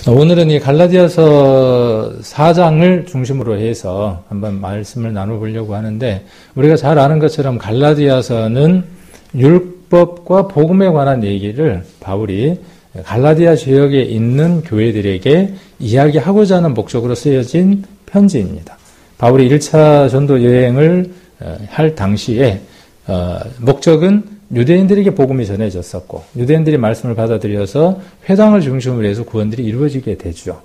오늘은 이 갈라디아서 4장을 중심으로 해서 한번 말씀을 나눠보려고 하는데, 우리가 잘 아는 것처럼 갈라디아서는 율법과 복음에 관한 얘기를 바울이 갈라디아 지역에 있는 교회들에게 이야기하고자 하는 목적으로 쓰여진 편지입니다. 바울이 1차 전도 여행을 할 당시에 목적은 유대인들에게 복음이 전해졌었고, 유대인들이 말씀을 받아들여서 회당을 중심으로 해서 구원들이 이루어지게 되죠.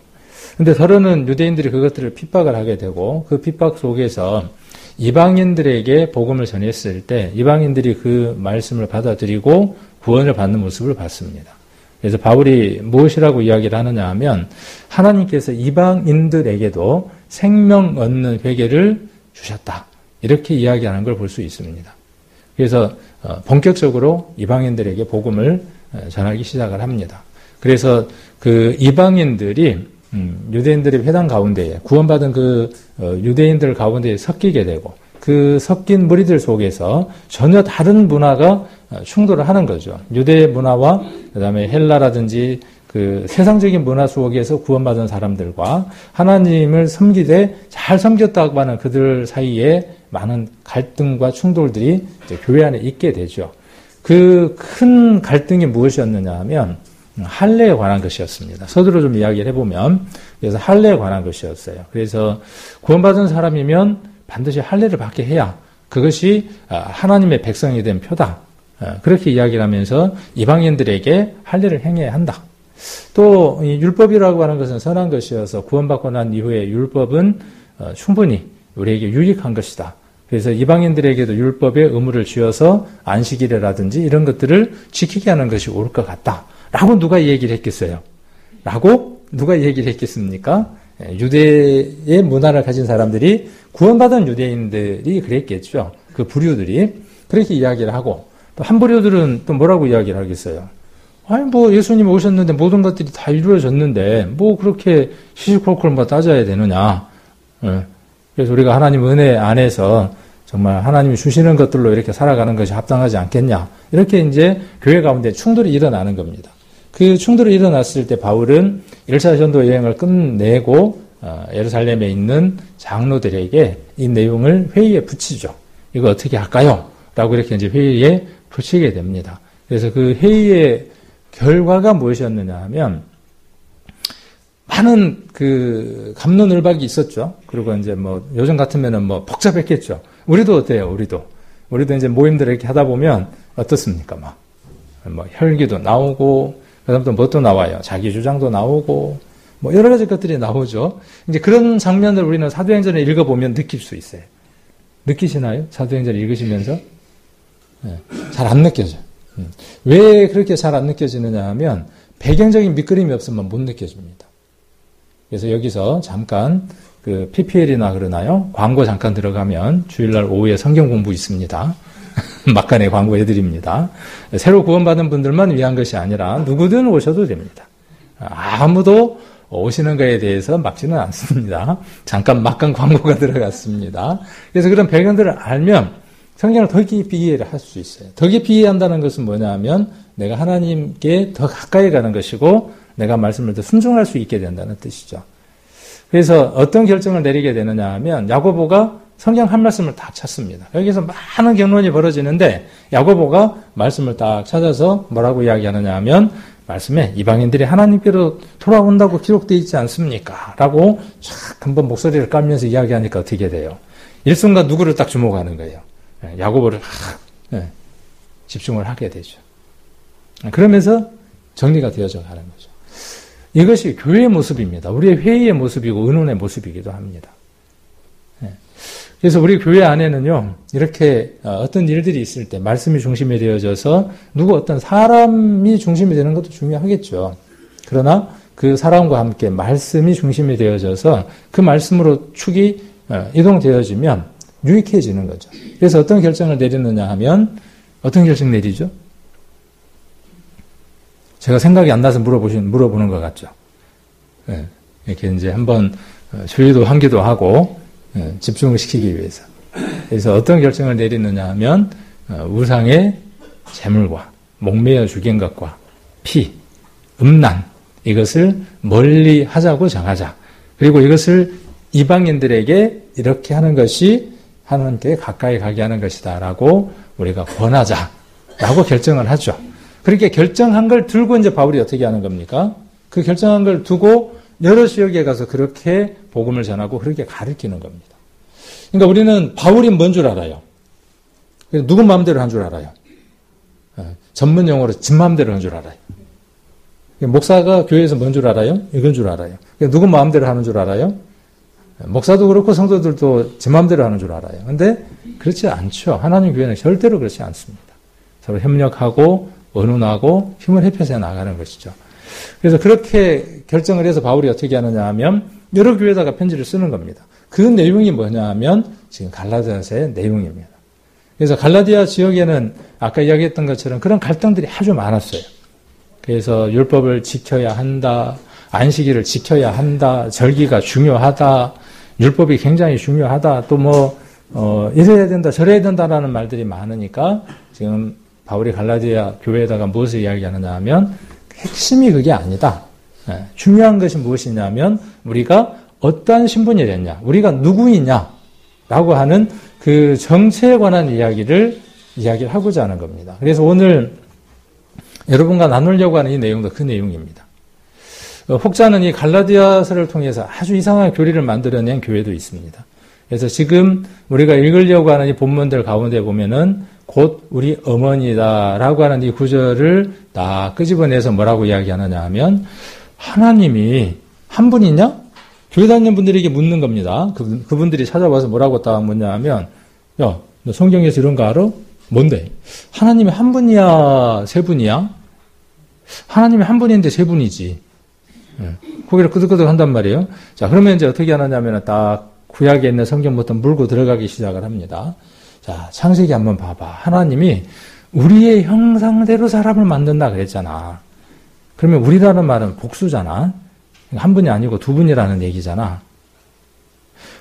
근데 더러는 유대인들이 그것들을 핍박을 하게 되고, 그 핍박 속에서 이방인들에게 복음을 전했을 때 이방인들이 그 말씀을 받아들이고 구원을 받는 모습을 봤습니다. 그래서 바울이 무엇이라고 이야기를 하느냐 하면, 하나님께서 이방인들에게도 생명 얻는 회개를 주셨다, 이렇게 이야기하는 걸 볼 수 있습니다. 그래서 본격적으로 이방인들에게 복음을 전하기 시작을 합니다. 그래서 그 이방인들이 유대인들의 회당 가운데에 구원받은 그 유대인들 가운데에 섞이게 되고, 그 섞인 무리들 속에서 전혀 다른 문화가 충돌을 하는 거죠. 유대 문화와 그다음에 헬라라든지 그 세상적인 문화 속에서 구원받은 사람들과 하나님을 섬기되 잘 섬겼다고 하는 그들 사이에 많은 갈등과 충돌들이 이제 교회 안에 있게 되죠. 그 큰 갈등이 무엇이었느냐 하면 할례에 관한 것이었습니다. 서두로 좀 이야기를 해보면, 그래서 할례에 관한 것이었어요. 그래서 구원받은 사람이면 반드시 할례를 받게 해야 그것이 하나님의 백성이 된 표다, 그렇게 이야기를 하면서 이방인들에게 할례를 행해야 한다. 또 이 율법이라고 하는 것은 선한 것이어서 구원받고 난 이후에 율법은 충분히 우리에게 유익한 것이다. 그래서 이방인들에게도 율법의 의무를 지어서 안식일이라든지 이런 것들을 지키게 하는 것이 옳을 것 같다, 라고 누가 얘기를 했겠어요? 라고 누가 얘기를 했겠습니까? 유대의 문화를 가진 사람들이, 구원받은 유대인들이 그랬겠죠. 그 부류들이 그렇게 이야기를 하고, 또 한 부류들은 또 뭐라고 이야기를 하겠어요? 아니 뭐 예수님 오셨는데 모든 것들이 다 이루어졌는데 뭐 그렇게 시시콜콜 뭐 따져야 되느냐. 그래서 우리가 하나님 은혜 안에서 정말 하나님이 주시는 것들로 이렇게 살아가는 것이 합당하지 않겠냐, 이렇게 이제 교회 가운데 충돌이 일어나는 겁니다. 그 충돌이 일어났을 때 바울은 1차 전도 여행을 끝내고 예루살렘에 있는 장로들에게 이 내용을 회의에 붙이죠. 이거 어떻게 할까요? 라고 이렇게 이제 회의에 붙이게 됩니다. 그래서 그 회의의 결과가 무엇이었느냐 하면, 많은 그 갑론을박이 있었죠. 그리고 이제 뭐 요즘 같으면은 뭐 복잡했겠죠. 우리도 어때요? 우리도 이제 모임들 이렇게 하다 보면 어떻습니까? 뭐 혈기도 나오고, 그다음에 또 뭣도 나와요. 자기 주장도 나오고, 뭐 여러 가지 것들이 나오죠. 이제 그런 장면을 우리는 사도행전을 읽어보면 느낄 수 있어요. 느끼시나요? 사도행전을 읽으시면서? 네, 잘 안 느껴져요. 왜 그렇게 잘 안 느껴지느냐 하면, 배경적인 밑그림이 없으면 못 느껴집니다. 그래서 여기서 잠깐 그 PPL이나 그러나요? 광고 잠깐 들어가면 주일날 오후에 성경 공부 있습니다. 막간에 광고해드립니다. 새로 구원받은 분들만 위한 것이 아니라 누구든 오셔도 됩니다. 아무도 오시는 거에 대해서 막지는 않습니다. 잠깐 막간 광고가 들어갔습니다. 그래서 그런 배경들을 알면 성경을 더 깊이 이해를 할 수 있어요. 더 깊이 이해한다는 것은 뭐냐 하면, 내가 하나님께 더 가까이 가는 것이고, 내가 말씀을 더 순종할 수 있게 된다는 뜻이죠. 그래서 어떤 결정을 내리게 되느냐 하면, 야고보가 성경 한 말씀을 딱 찾습니다. 여기서 많은 경론이 벌어지는데, 야고보가 말씀을 딱 찾아서 뭐라고 이야기하느냐 하면, 말씀에 이방인들이 하나님께로 돌아온다고 기록되어 있지 않습니까? 라고 쫙 한번 목소리를 깔면서 이야기하니까 어떻게 돼요? 일순간 누구를 딱 주목하는 거예요? 야고보를 집중을 하게 되죠. 그러면서 정리가 되어져 가는 거죠. 이것이 교회의 모습입니다. 우리의 회의의 모습이고 의논의 모습이기도 합니다. 그래서 우리 교회 안에는요, 이렇게 어떤 일들이 있을 때 말씀이 중심이 되어져서 누구 어떤 사람이 중심이 되는 것도 중요하겠죠. 그러나 그 사람과 함께 말씀이 중심이 되어져서 그 말씀으로 축이 이동되어지면 유익해지는 거죠. 그래서 어떤 결정을 내리느냐 하면, 어떤 결정 내리죠? 제가 생각이 안 나서 물어보는 것 같죠. 네, 이렇게 이제 한번 주의도 환기도 하고 집중을 시키기 위해서. 그래서 어떤 결정을 내리느냐 하면, 우상의 제물과 목매어 죽인 것과 피, 음란, 이것을 멀리 하자고 정하자. 그리고 이것을 이방인들에게 이렇게 하는 것이 하나님께 가까이 가게 하는 것이다라고 우리가 권하자라고 결정을 하죠. 그렇게 결정한 걸 들고 이제 바울이 어떻게 하는 겁니까? 그 결정한 걸 두고 여러 지역에 가서 그렇게 복음을 전하고 그렇게 가르치는 겁니다. 그러니까 우리는 바울이 뭔 줄 알아요? 누구 마음대로 한 줄 알아요? 전문 용어로 지 마음대로 한 줄 알아요. 목사가 교회에서 뭔 줄 알아요? 이건 줄 알아요. 누구 마음대로 하는 줄 알아요? 목사도 그렇고 성도들도 제 마음대로 하는 줄 알아요. 근데 그렇지 않죠. 하나님 교회는 절대로 그렇지 않습니다. 서로 협력하고 의논하고 힘을 합해서 나가는 것이죠. 그래서 그렇게 결정을 해서 바울이 어떻게 하느냐 하면 여러 교회에다가 편지를 쓰는 겁니다. 그 내용이 뭐냐 하면 지금 갈라디아서의 내용입니다. 그래서 갈라디아 지역에는 아까 이야기했던 것처럼 그런 갈등들이 아주 많았어요. 그래서 율법을 지켜야 한다, 안식일을 지켜야 한다, 절기가 중요하다, 율법이 굉장히 중요하다, 또 이래야 된다, 저래야 된다라는 말들이 많으니까 지금 바울이 갈라디아 교회에다가 무엇을 이야기하느냐 하면 핵심이 그게 아니다. 중요한 것이 무엇이냐면 우리가 어떠한 신분이 됐냐, 우리가 누구이냐라고 하는 그 정체에 관한 이야기를 하고자 하는 겁니다. 그래서 오늘 여러분과 나누려고 하는 이 내용도 그 내용입니다. 혹자는 이 갈라디아서를 통해서 아주 이상한 교리를 만들어낸 교회도 있습니다. 그래서 지금 우리가 읽으려고 하는 이 본문들 가운데 보면은 곧 우리 어머니다라고 하는 이 구절을 다 끄집어내서 뭐라고 이야기하느냐 하면 하나님이 한 분이냐? 교회 다니는 분들에게 묻는 겁니다. 그분들이 찾아와서 뭐라고 딱 묻냐 하면 야, 너 성경에서 이런 거 알아? 뭔데? 하나님이 한 분이야? 세 분이야? 하나님이 한 분인데 세 분이지. 고개를 끄덕끄덕 한단 말이에요. 자, 그러면 이제 어떻게 하느냐면 딱 구약에 있는 성경부터 물고 들어가기 시작을 합니다. 자, 창세기 한번 봐봐. 하나님이 우리의 형상대로 사람을 만든다 그랬잖아. 그러면 우리라는 말은 복수잖아. 한 분이 아니고 두 분이라는 얘기잖아.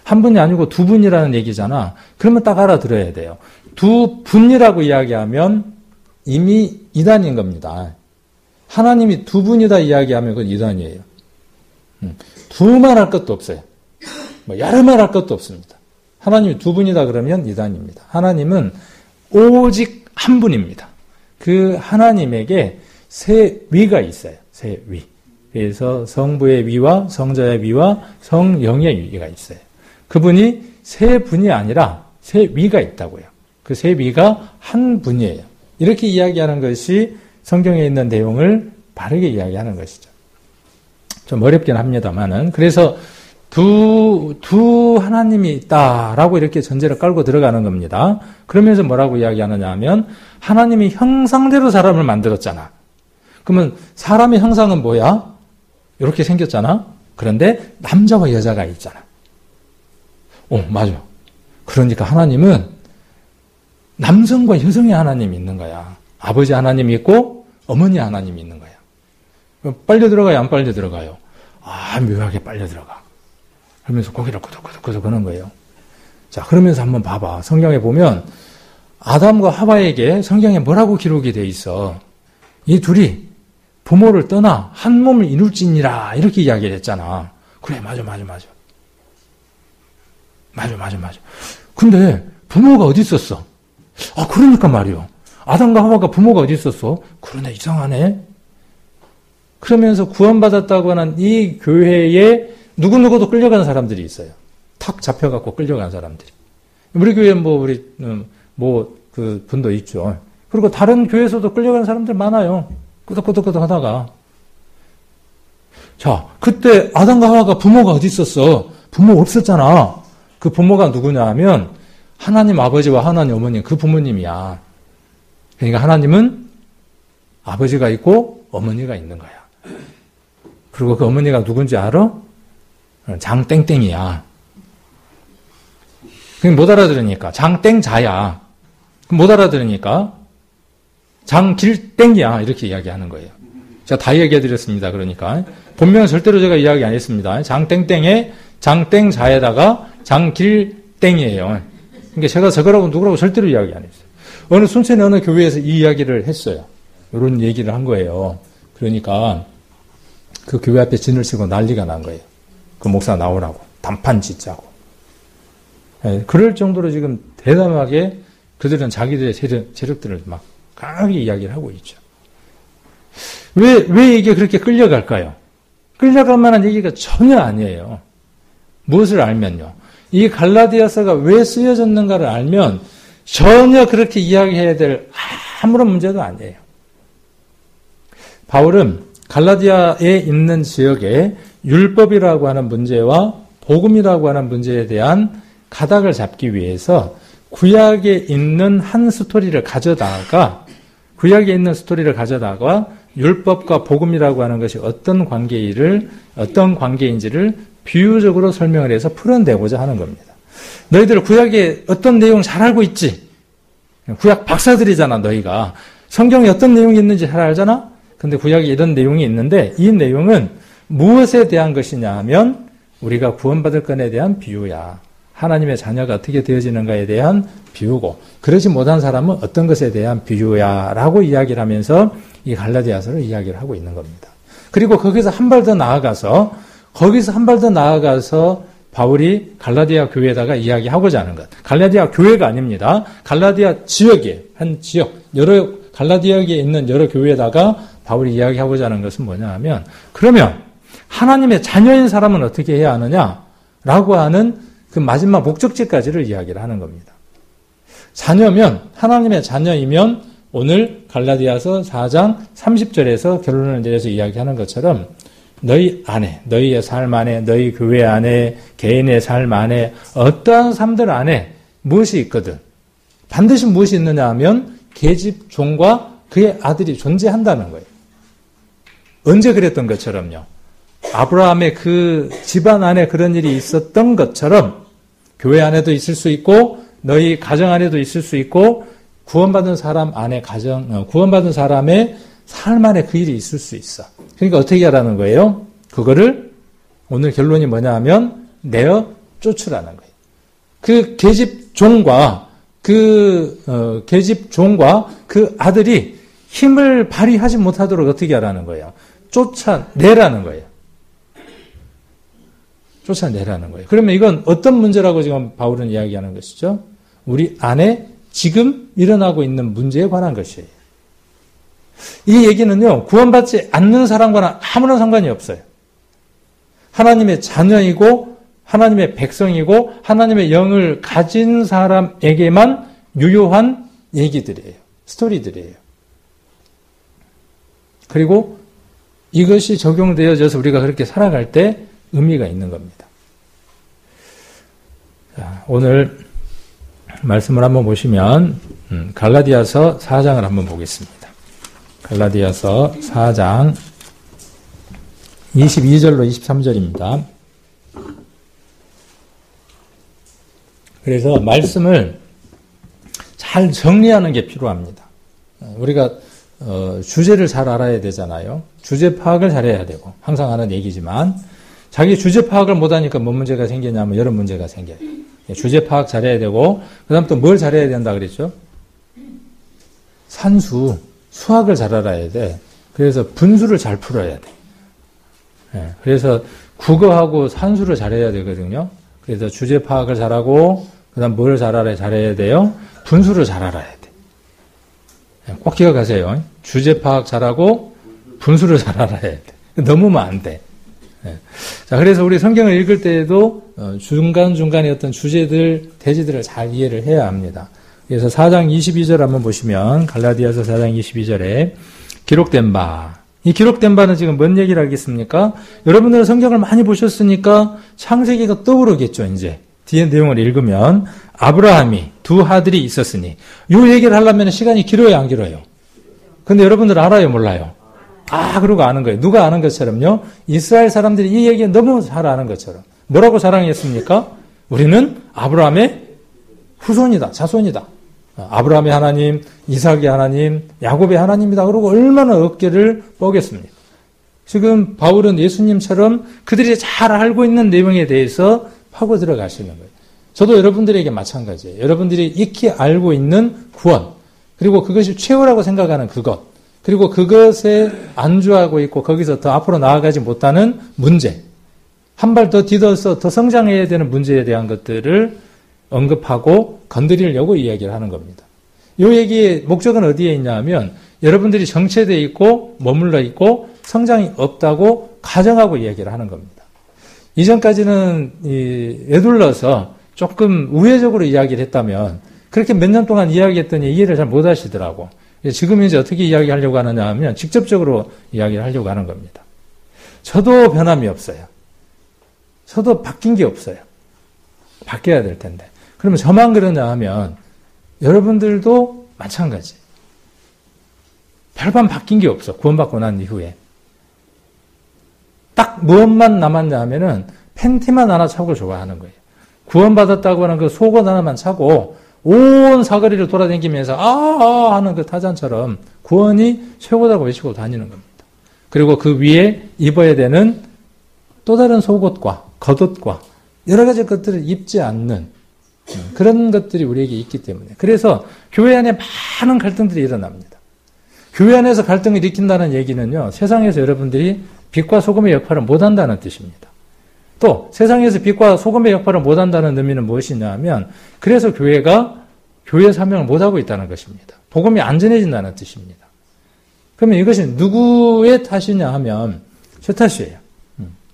한 분이 아니고 두 분이라는 얘기잖아. 그러면 딱 알아들어야 돼요. 두 분이라고 이야기하면 이미 이단인 겁니다. 하나님이 두 분이다 이야기하면 그건 이단이에요. 두말 할 것도 없어요. 여러 말 할 것도 없습니다. 하나님이 두 분이다 그러면 이단입니다. 하나님은 오직 한 분입니다. 그 하나님에게 세 위가 있어요. 세 위. 그래서 성부의 위와 성자의 위와 성령의 위가 있어요. 그분이 세 분이 아니라 세 위가 있다고요. 그 세 위가 한 분이에요. 이렇게 이야기하는 것이 성경에 있는 내용을 바르게 이야기하는 것이죠. 좀 어렵긴 합니다만은. 그래서 두 하나님이 있다라고 이렇게 전제를 깔고 들어가는 겁니다. 그러면서 뭐라고 이야기하느냐 하면 하나님이 형상대로 사람을 만들었잖아. 그러면 사람의 형상은 뭐야? 이렇게 생겼잖아. 그런데 남자와 여자가 있잖아. 맞아. 그러니까 하나님은 남성과 여성의 하나님이 있는 거야. 아버지 하나님이 있고 어머니 하나님이 있는 거야. 빨려 들어가요? 안 빨려 들어가요? 묘하게 빨려 들어가. 그러면서 고개를 끄덕끄덕 하는 거예요. 자, 그러면서 한번 봐봐. 성경에 보면 아담과 하와에게 성경에 뭐라고 기록이 돼 있어? 이 둘이 부모를 떠나 한 몸을 이룰지니라 이렇게 이야기를 했잖아. 그래, 맞아. 근데 부모가 어디 있었어? 그러니까 말이요. 아담과 하와가 부모가 어디 있었어? 그러네, 이상하네. 그러면서 구원받았다고 하는 이 교회에 누구누구도 끌려가는 사람들이 있어요. 탁 잡혀갖고 끌려가는 사람들이. 우리 교회 그 분도 있죠. 그리고 다른 교회에서도 끌려가는 사람들 많아요. 끄덕끄덕 하다가. 자, 그때 아담과 하와가 부모가 어디 있었어? 부모 없었잖아. 그 부모가 누구냐 하면 하나님 아버지와 하나님 어머니 그 부모님이야. 그러니까 하나님은 아버지가 있고 어머니가 있는 거야. 그리고 그 어머니가 누군지 알아? 장땡땡이야. 그냥 못 알아들으니까 장땡자야. 못 알아들으니까 장길땡이야 이렇게 이야기하는 거예요. 제가 다 이야기해드렸습니다. 그러니까 본명은 절대로 제가 이야기 안 했습니다. 장땡땡에 장땡자에다가 장길땡이에요. 그러니까 제가 저거라고 누구라고 절대로 이야기 안 했어요. 어느 순천의 어느 교회에서 이 이야기를 했어요. 이런 얘기를 한 거예요. 그러니까 그 교회 앞에 진을 치고 난리가 난 거예요. 그 목사 나오라고. 단판 짓자고. 예, 그럴 정도로 지금 대담하게 그들은 자기들의 세력들을 막 강하게 이야기를 하고 있죠. 왜 이게 그렇게 끌려갈까요? 끌려갈 만한 얘기가 전혀 아니에요. 무엇을 알면요. 이 갈라디아서가 왜 쓰여졌는가를 알면 전혀 그렇게 이야기해야 될 아무런 문제도 아니에요. 바울은 갈라디아에 있는 지역에 율법이라고 하는 문제와 복음이라고 하는 문제에 대한 가닥을 잡기 위해서 구약에 있는 한 스토리를 가져다가 율법과 복음이라고 하는 것이 어떤 관계인지를 비유적으로 설명을 해서 풀어내고자 하는 겁니다. 너희들 구약에 어떤 내용 잘 알고 있지? 구약 박사들이잖아, 너희가. 성경에 어떤 내용이 있는지 잘 알잖아? 근데 구약에 이런 내용이 있는데 이 내용은 무엇에 대한 것이냐 하면 우리가 구원받을 건에 대한 비유야. 하나님의 자녀가 어떻게 되어지는가에 대한 비유고 그러지 못한 사람은 어떤 것에 대한 비유야 라고 이야기를 하면서 이 갈라디아서를 이야기를 하고 있는 겁니다. 그리고 거기서 한 발 더 나아가서 바울이 갈라디아 교회에다가 이야기하고자 하는 것. 갈라디아 교회가 아닙니다. 갈라디아 지역에 한 지역 여러 갈라디아에 있는 여러 교회에다가 바울이 이야기하고자 하는 것은 뭐냐 하면 그러면 하나님의 자녀인 사람은 어떻게 해야 하느냐라고 하는 그 마지막 목적지까지를 이야기를 하는 겁니다. 하나님의 자녀이면 오늘 갈라디아서 4장 30절에서 결론을 내려서 이야기하는 것처럼 너희 안에, 너희의 삶 안에, 너희 교회 안에, 개인의 삶 안에 어떠한 삶들 안에 무엇이 있거든. 반드시 무엇이 있느냐 하면 계집 종과 그의 아들이 존재한다는 거예요. 언제 그랬던 것처럼요. 아브라함의 그 집안 안에 그런 일이 있었던 것처럼 교회 안에도 있을 수 있고 너희 가정 안에도 있을 수 있고 구원받은 사람 안에 구원받은 사람의 삶 안에 그 일이 있을 수 있어. 그러니까 어떻게 하라는 거예요? 그거를 오늘 결론이 뭐냐 하면 내어 쫓으라는 거예요. 그 계집 종과 그 아들이 힘을 발휘하지 못하도록 어떻게 하라는 거예요? 쫓아내라는 거예요. 그러면 이건 어떤 문제라고 지금 바울은 이야기하는 것이죠? 우리 안에 지금 일어나고 있는 문제에 관한 것이에요. 이 얘기는요, 구원받지 않는 사람과는 아무런 상관이 없어요. 하나님의 자녀이고, 하나님의 백성이고, 하나님의 영을 가진 사람에게만 유효한 얘기들이에요. 스토리들이에요. 그리고 이것이 적용되어져서 우리가 그렇게 살아갈 때 의미가 있는 겁니다. 자, 오늘 말씀을 한번 보시면 갈라디아서 4장을 한번 보겠습니다. 갈라디아서 4장 22절로 23절입니다. 그래서 말씀을 잘 정리하는 게 필요합니다. 우리가 주제를 잘 알아야 되잖아요. 주제 파악을 잘해야 되고 항상 하는 얘기지만 자기 주제 파악을 못하니까 뭔 문제가 생기냐면 여러 문제가 생겨요. 주제 파악 잘해야 되고 그 다음 또 뭘 잘해야 된다 그랬죠? 수학을 잘 알아야 돼. 그래서 분수를 잘 풀어야 돼. 그래서 국어하고 산수를 잘해야 되거든요. 그래서 주제 파악을 잘하고 그 다음 뭘 잘해야 돼요? 분수를 잘 알아야 돼. 꼭 기억하세요. 주제 파악 잘하고 분수를 잘 알아야 돼. 넘으면 안 돼. 자, 그래서 우리 성경을 읽을 때에도 중간중간에 어떤 주제들, 대지들을 잘 이해를 해야 합니다. 그래서 4장 22절 한번 보시면 갈라디아서 4장 22절에 기록된 바. 이 기록된 바는 지금 뭔 얘기를 하겠습니까? 여러분들은 성경을 많이 보셨으니까 창세기가 떠오르겠죠, 이제. 뒤에 내용을 읽으면 아브라함이 두 아들이 있었으니 이 얘기를 하려면 시간이 길어요, 안 길어요? 근데 여러분들 알아요, 몰라요? 그러고 아는 거예요. 누가 아는 것처럼요. 이스라엘 사람들이 이 얘기 너무 잘 아는 것처럼. 뭐라고 자랑했습니까? 우리는 아브라함의 후손이다, 자손이다. 아브라함의 하나님, 이삭의 하나님, 야곱의 하나님이다. 그러고 얼마나 어깨를 뻐겠습니까? 지금 바울은 예수님처럼 그들이 잘 알고 있는 내용에 대해서 파고 들어가시는 거예요. 저도 여러분들에게 마찬가지예요. 여러분들이 익히 알고 있는 구원, 그리고 그것이 최후라고 생각하는 그것, 그리고 그것에 안주하고 있고 거기서 더 앞으로 나아가지 못하는 문제, 한 발 더 디뎌서 더 성장해야 되는 문제에 대한 것들을 언급하고 건드리려고 이야기를 하는 겁니다. 이 얘기의 목적은 어디에 있냐 하면 여러분들이 정체되어 있고 머물러 있고 성장이 없다고 가정하고 이야기를 하는 겁니다. 이전까지는 에둘러서 조금 우회적으로 이야기를 했다면 그렇게 몇 년 동안 이야기했더니 이해를 잘 못 하시더라고. 지금 이제 어떻게 이야기하려고 하느냐 하면 직접적으로 이야기를 하려고 하는 겁니다. 저도 변함이 없어요. 저도 바뀐 게 없어요. 바뀌어야 될 텐데. 그러면 저만 그러냐 하면 여러분들도 마찬가지. 별반 바뀐 게 없어. 구원받고 난 이후에. 딱 무엇만 남았냐 하면은 팬티만 하나 차고 좋아하는 거예요. 구원받았다고 하는 그 속옷 하나만 차고 온 사거리를 돌아다니면서 하는 그 타잔처럼 구원이 최고다고 외치고 다니는 겁니다. 그리고 그 위에 입어야 되는 또 다른 속옷과 겉옷과 여러 가지 것들을 입지 않는 그런 것들이 우리에게 있기 때문에 그래서 교회 안에 많은 갈등들이 일어납니다. 교회 안에서 갈등을 일으킨다는 얘기는요. 세상에서 여러분들이 빛과 소금의 역할을 못한다는 뜻입니다. 또 세상에서 빛과 소금의 역할을 못한다는 의미는 무엇이냐 하면 그래서 교회가 교회 사명을 못하고 있다는 것입니다. 복음이 안전해진다는 뜻입니다. 그러면 이것이 누구의 탓이냐 하면 제 탓이에요.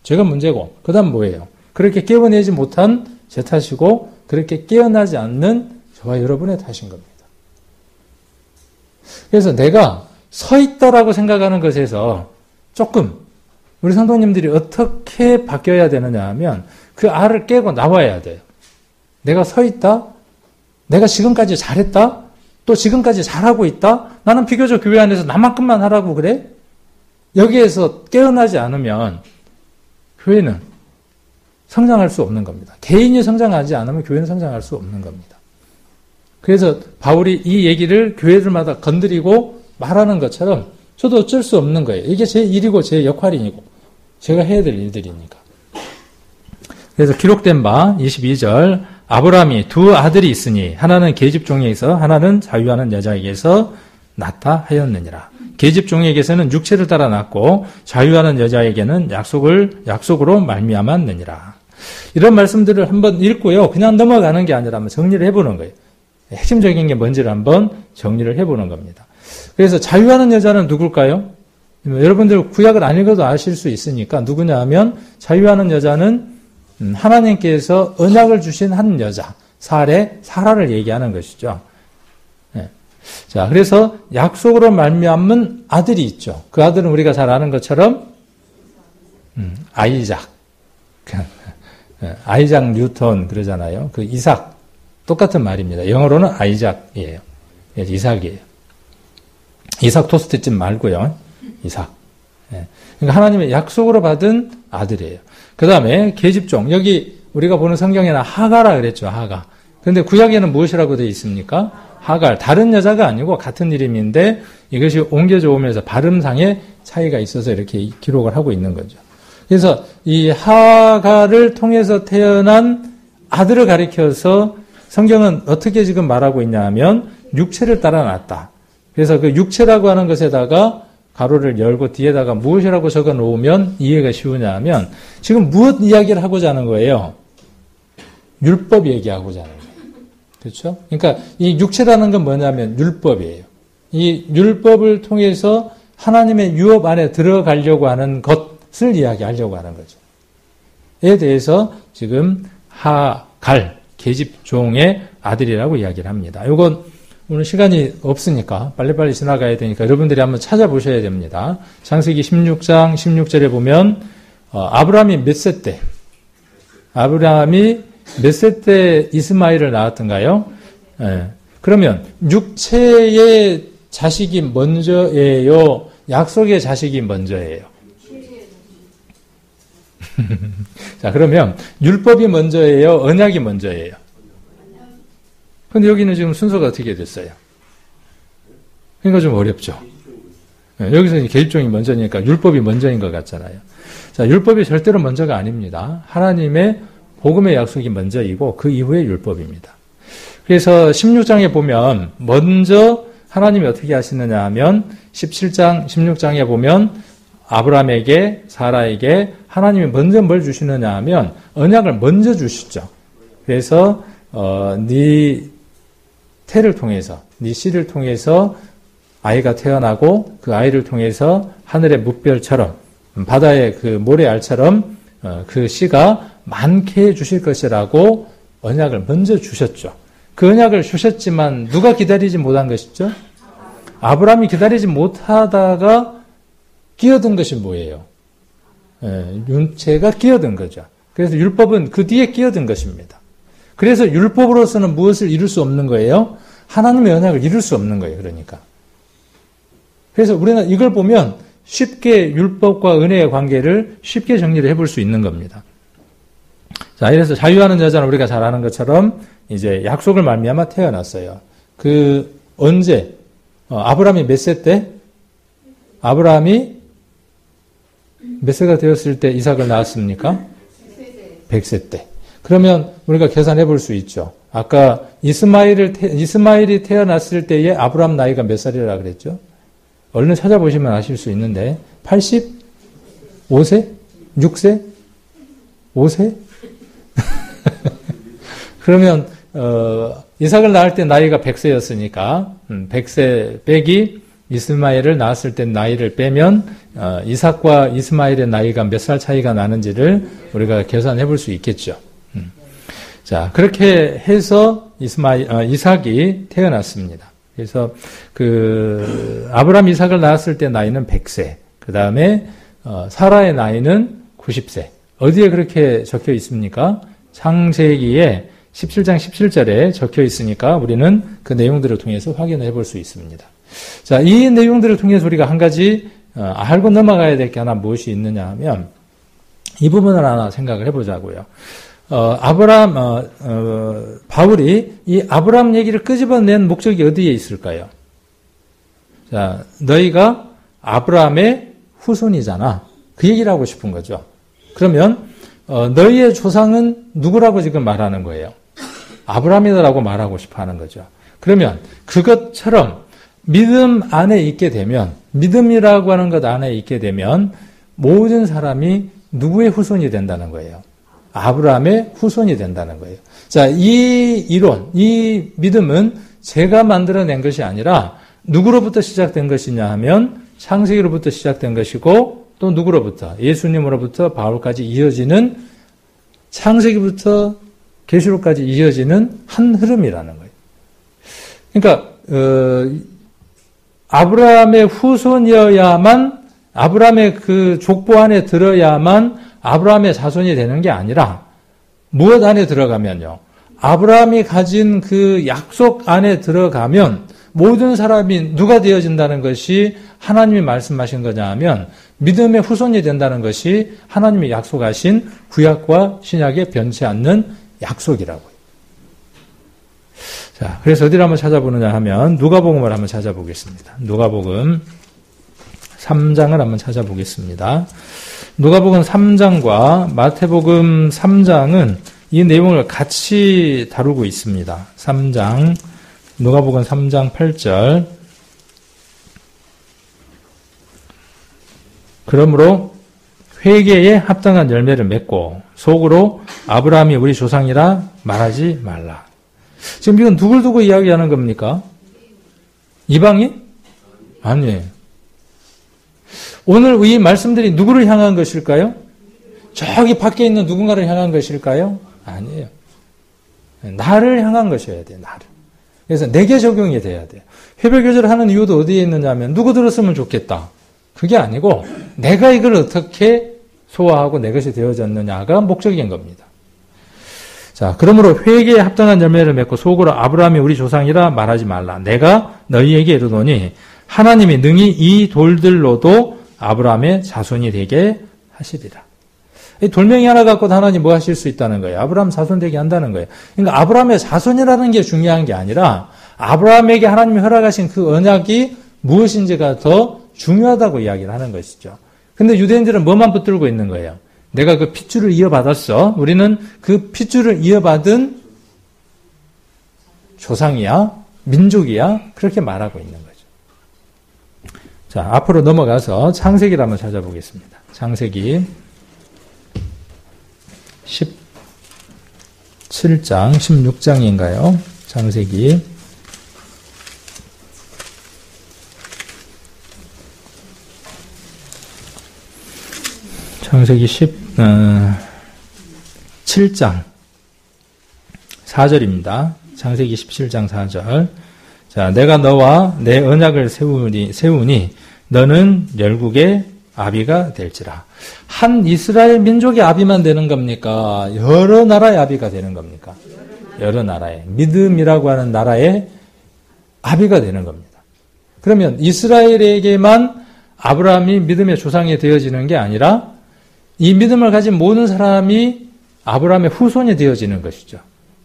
제가 문제고 그 다음 뭐예요? 그렇게 깨어내지 못한 제 탓이고 그렇게 깨어나지 않는 저와 여러분의 탓인 겁니다. 그래서 내가 서 있다라고 생각하는 것에서 조금 우리 성도님들이 어떻게 바뀌어야 되느냐 하면 그 알을 깨고 나와야 돼요. 내가 서 있다? 내가 지금까지 잘했다? 또 지금까지 잘하고 있다? 나는 비교적 교회 안에서 나만큼만 하라고 그래? 여기에서 깨어나지 않으면 교회는 성장할 수 없는 겁니다. 개인이 성장하지 않으면 교회는 성장할 수 없는 겁니다. 그래서 바울이 이 얘기를 교회들마다 건드리고 말하는 것처럼 저도 어쩔 수 없는 거예요. 이게 제 일이고 제 역할이고 제가 해야 될 일들이니까. 그래서 기록된 바 22절 아브라함이 두 아들이 있으니 하나는 계집종에게서 하나는 자유하는 여자에게서 낳다 하였느니라. 계집종에게서는 육체를 따라 낳고 자유하는 여자에게는 약속으로 말미암았느니라. 이런 말씀들을 한번 읽고요. 그냥 넘어가는 게 아니라 한번 정리를 해보는 거예요. 핵심적인 게 뭔지를 한번 정리를 해보는 겁니다. 그래서 자유하는 여자는 누굴까요? 여러분들 구약을 안 읽어도 아실 수 있으니까 누구냐 하면 자유하는 여자는 하나님께서 언약을 주신 한 여자, 사라를 얘기하는 것이죠. 네. 자, 그래서 약속으로 말미암은 아들이 있죠. 그 아들은 우리가 잘 아는 것처럼 아이작, 아이작 뉴턴 그러잖아요. 그 이삭 똑같은 말입니다. 영어로는 아이작이에요. 이삭이에요. 이삭 토스트집 말고요. 이삭. 예. 그러니까 하나님의 약속으로 받은 아들이에요. 그 다음에 계집종. 여기 우리가 보는 성경에는 하가라 그랬죠. 하가. 그런데 구약에는 무엇이라고 되어 있습니까? 하갈. 다른 여자가 아니고 같은 이름인데 이것이 옮겨져 오면서 발음상의 차이가 있어서 이렇게 기록을 하고 있는 거죠. 그래서 이 하갈을 통해서 태어난 아들을 가리켜서 성경은 어떻게 지금 말하고 있냐 하면 육체를 따라 낳았다. 그래서 그 육체라고 하는 것에다가 가로를 열고 뒤에다가 무엇이라고 적어 놓으면 이해가 쉬우냐 하면 지금 무엇 이야기를 하고자 하는 거예요? 율법 얘기하고자 하는 거예요. 그렇죠? 그러니까 이 육체라는 건 뭐냐면 율법이에요. 이 율법을 통해서 하나님의 유업 안에 들어가려고 하는 것을 이야기하려고 하는 거죠. 에 대해서 지금 하갈, 계집종의 아들이라고 이야기를 합니다. 이건 오늘 시간이 없으니까 빨리빨리 지나가야 되니까 여러분들이 한번 찾아보셔야 됩니다. 창세기 16장 16절에 보면 아브라함이 몇 세 때? 아브라함이 몇 세 때 이스마엘을 낳았던가요? 네. 그러면 육체의 자식이 먼저예요? 약속의 자식이 먼저예요? 자, 그러면 율법이 먼저예요? 언약이 먼저예요? 근데 여기는 지금 순서가 어떻게 됐어요? 그러니까 좀 어렵죠. 네, 여기서 계집종이 먼저니까 율법이 먼저인 것 같잖아요. 자, 율법이 절대로 먼저가 아닙니다. 하나님의 복음의 약속이 먼저이고 그 이후에 율법입니다. 그래서 16장에 보면 먼저 하나님이 어떻게 하시느냐 하면 17장, 16장에 보면 아브라함에게, 사라에게 하나님이 먼저 뭘 주시느냐 하면 언약을 먼저 주시죠. 그래서 네 태를 통해서, 네 씨를 통해서 아이가 태어나고 그 아이를 통해서 하늘의 뭇별처럼 바다의 그 모래알처럼 그 씨가 많게 해주실 것이라고 언약을 먼저 주셨죠. 그 언약을 주셨지만 누가 기다리지 못한 것이죠? 아브라함이 기다리지 못하다가 끼어든 것이 뭐예요? 윤체가 끼어든 거죠. 그래서 율법은 그 뒤에 끼어든 것입니다. 그래서 율법으로서는 무엇을 이룰 수 없는 거예요? 하나님의 언약을 이룰 수 없는 거예요. 그러니까. 그래서 우리는 이걸 보면 쉽게 율법과 은혜의 관계를 쉽게 정리를 해볼 수 있는 겁니다. 자, 이래서 자유하는 여자는 우리가 잘 아는 것처럼 이제 약속을 말미암아 태어났어요. 그 언제? 아브라함이 몇 세 때? 아브라함이 몇 세가 되었을 때 이삭을 낳았습니까? 100세 때. 그러면 우리가 계산해 볼 수 있죠. 아까 이스마엘이 태어났을 때에 아브라함 나이가 몇 살이라 그랬죠? 얼른 찾아보시면 아실 수 있는데 85세? 6세? 5세? 그러면 이삭을 낳을 때 나이가 100세였으니까 100세 빼기 이스마엘을 낳았을 때 나이를 빼면 이삭과 이스마엘의 나이가 몇 살 차이가 나는지를 우리가 계산해 볼 수 있겠죠. 자, 그렇게 해서 이삭이 태어났습니다. 그래서 아브라함 이삭을 낳았을 때 나이는 100세. 그 다음에 사라의 나이는 90세. 어디에 그렇게 적혀 있습니까? 창세기에 17장 17절에 적혀 있으니까 우리는 그 내용들을 통해서 확인을 해볼 수 있습니다. 자, 이 내용들을 통해서 우리가 한 가지 알고 넘어가야 될 게 하나 무엇이 있느냐 하면 이 부분을 하나 생각을 해보자고요. 바울이 이 아브라함 얘기를 끄집어낸 목적이 어디에 있을까요? 자, 너희가 아브라함의 후손이잖아. 그 얘기를 하고 싶은 거죠. 그러면 너희의 조상은 누구라고 지금 말하는 거예요? 아브라함이라고 말하고 싶어 하는 거죠. 그러면 그것처럼 믿음 안에 있게 되면, 믿음이라고 하는 것 안에 있게 되면 모든 사람이 누구의 후손이 된다는 거예요? 아브라함의 후손이 된다는 거예요. 자, 이 이론, 이 믿음은 제가 만들어낸 것이 아니라 누구로부터 시작된 것이냐 하면 창세기로부터 시작된 것이고 또 누구로부터? 예수님으로부터 바울까지 이어지는 창세기부터 계시록까지 이어지는 한 흐름이라는 거예요. 그러니까 아브라함의 후손이어야만 아브라함의 그 족보 안에 들어야만 아브라함의 자손이 되는 게 아니라 무엇 안에 들어가면요. 아브라함이 가진 그 약속 안에 들어가면 모든 사람이 누가 되어진다는 것이 하나님이 말씀하신 거냐 하면 믿음의 후손이 된다는 것이 하나님이 약속하신 구약과 신약에 변치 않는 약속이라고요. 자, 그래서 어디를 한번 찾아보느냐 하면 누가복음을 한번 찾아보겠습니다. 누가복음 3장을 한번 찾아보겠습니다. 누가복음 3장과 마태복음 3장은 이 내용을 같이 다루고 있습니다. 3장, 누가복음 3장 8절. 그러므로 회개에 합당한 열매를 맺고 속으로 아브라함이 우리 조상이라 말하지 말라. 지금 이건 누굴 두고 이야기하는 겁니까? 이방인? 아니에요. 오늘 이 말씀들이 누구를 향한 것일까요? 저기 밖에 있는 누군가를 향한 것일까요? 아니에요. 나를 향한 것이어야 돼요. 나를. 그래서 내게 적용이 돼야 돼요. 회별교제를 하는 이유도 어디에 있느냐 하면 누구 들었으면 좋겠다. 그게 아니고 내가 이걸 어떻게 소화하고 내 것이 되어졌느냐가 목적인 겁니다. 자, 그러므로 회개에 합당한 열매를 맺고 속으로 아브라함이 우리 조상이라 말하지 말라. 내가 너희에게 이르노니 하나님이 능히 이 돌들로도 아브라함의 자손이 되게 하시리라. 이 돌멩이 하나 갖고 하나님 뭐 하실 수 있다는 거예요? 아브라함 자손 되게 한다는 거예요. 그러니까 아브라함의 자손이라는 게 중요한 게 아니라 아브라함에게 하나님이 허락하신 그 언약이 무엇인지가 더 중요하다고 이야기를 하는 것이죠. 근데 유대인들은 뭐만 붙들고 있는 거예요? 내가 그 핏줄을 이어받았어. 우리는 그 핏줄을 이어받은 조상이야, 민족이야. 그렇게 말하고 있는 거예요. 자, 앞으로 넘어가서 창세기를 한번 찾아보겠습니다. 창세기 17장, 16장인가요? 창세기. 창세기 17장 4절입니다. 창세기 17장 4절. 자, 내가 너와 내 언약을 세우니 너는 열국의 아비가 될지라. 한 이스라엘 민족의 아비만 되는 겁니까? 여러 나라의 아비가 되는 겁니까? 여러 나라의, 믿음이라고 하는 나라의 아비가 되는 겁니다. 그러면 이스라엘에게만 아브라함이 믿음의 조상이 되어지는 게 아니라 이 믿음을 가진 모든 사람이 아브라함의 후손이 되어지는 것이죠.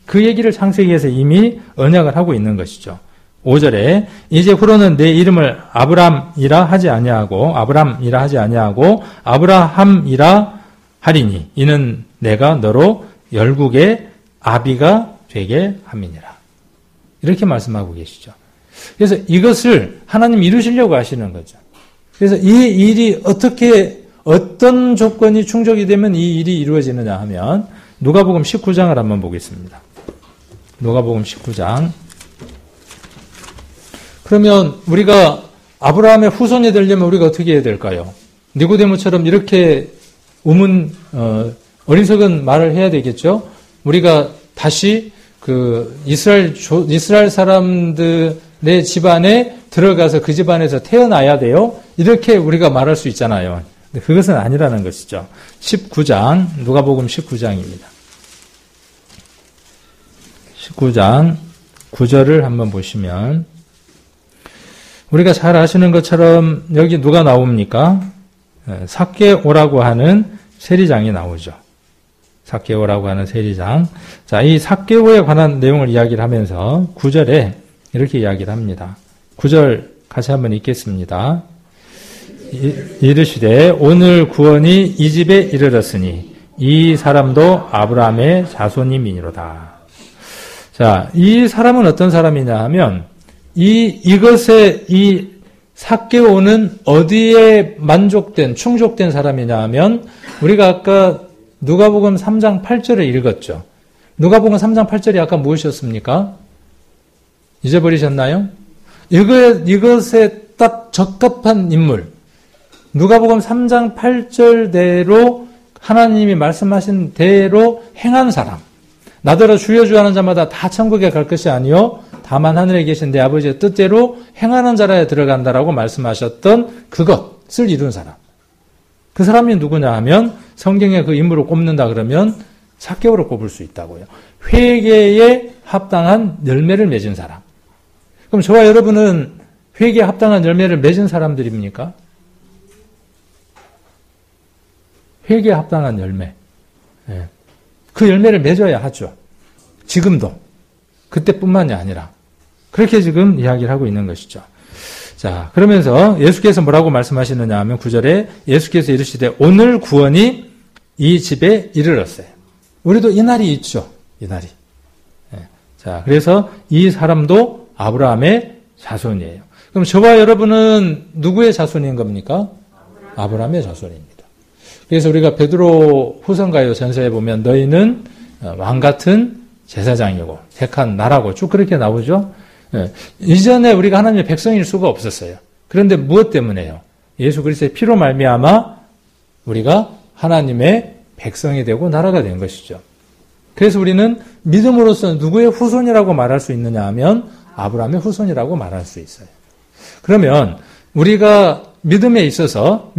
그 얘기를 창세기에서 이미 언약을 하고 있는 것이죠. 5절에 이제 후로는 내 이름을 아브람이라 하지 아니하고 아브라함이라 하리니 이는 내가 너로 열국의 아비가 되게 함이니라. 이렇게 말씀하고 계시죠. 그래서 이것을 하나님 이루시려고 하시는 거죠. 그래서 이 일이 어떤 조건이 충족이 되면 이 일이 이루어지느냐 하면 누가복음 19장을 한번 보겠습니다. 누가복음 19장. 그러면 우리가 아브라함의 후손이 되려면 우리가 어떻게 해야 될까요? 니고데모처럼 이렇게 어리석은 말을 해야 되겠죠? 우리가 다시 이스라엘 사람들의 집안에 들어가서 그 집안에서 태어나야 돼요? 이렇게 우리가 말할 수 있잖아요. 근데 그것은 아니라는 것이죠. 19장, 누가복음 19장입니다. 19장 9절을 한번 보시면 우리가 잘 아시는 것처럼 여기 누가 나옵니까? 삭개오라고 하는 세리장이 나오죠. 삭개오라고 하는 세리장. 자, 이 삭개오에 관한 내용을 이야기를 하면서 9절에 이렇게 이야기를 합니다. 9절 같이 한번 읽겠습니다. 이르시되 오늘 구원이 이 집에 이르렀으니 이 사람도 아브라함의 자손임이니로다. 자, 이 사람은 어떤 사람이냐 하면 이 삭개오는 어디에 충족된 사람이냐 하면 우리가 아까 누가복음 3장 8절을 읽었죠. 누가복음 3장 8절이 아까 무엇이었습니까? 잊어버리셨나요? 이것에 딱 적합한 인물. 누가복음 3장 8절대로 하나님이 말씀하신 대로 행한 사람. 나더러 주여 주여 하는 자마다 다 천국에 갈 것이 아니요 다만 하늘에 계신 내 아버지의 뜻대로 행하는 자라에 들어간다라고 말씀하셨던 그것을 이룬 사람. 그 사람이 누구냐 하면 성경에 그 인물을 꼽는다 그러면 삭개오를 꼽을 수 있다고요. 회개에 합당한 열매를 맺은 사람. 그럼 저와 여러분은 회개에 합당한 열매를 맺은 사람들입니까? 회개에 합당한 열매. 네. 그 열매를 맺어야 하죠. 지금도. 그때뿐만이 아니라. 그렇게 지금 이야기를 하고 있는 것이죠. 자, 그러면서 예수께서 뭐라고 말씀하시느냐 하면 9절에 예수께서 이르시되 오늘 구원이 이 집에 이르렀어요. 우리도 이 날이 있죠. 이 날이. 네. 자, 그래서 이 사람도 아브라함의 자손이에요. 그럼 저와 여러분은 누구의 자손인 겁니까? 아브라함의 자손입니다. 그래서 우리가 베드로 후서가요 전서에 보면 너희는 왕 같은 제사장이고 택한 나라고 쭉 그렇게 나오죠. 예. 이전에 우리가 하나님의 백성일 수가 없었어요. 그런데 무엇 때문에요? 예수 그리스도의 피로 말미암아 우리가 하나님의 백성이 되고 나라가 된 것이죠. 그래서 우리는 믿음으로서 누구의 후손이라고 말할 수 있느냐 하면 아브라함의 후손이라고 말할 수 있어요. 그러면 우리가 믿음에 있어서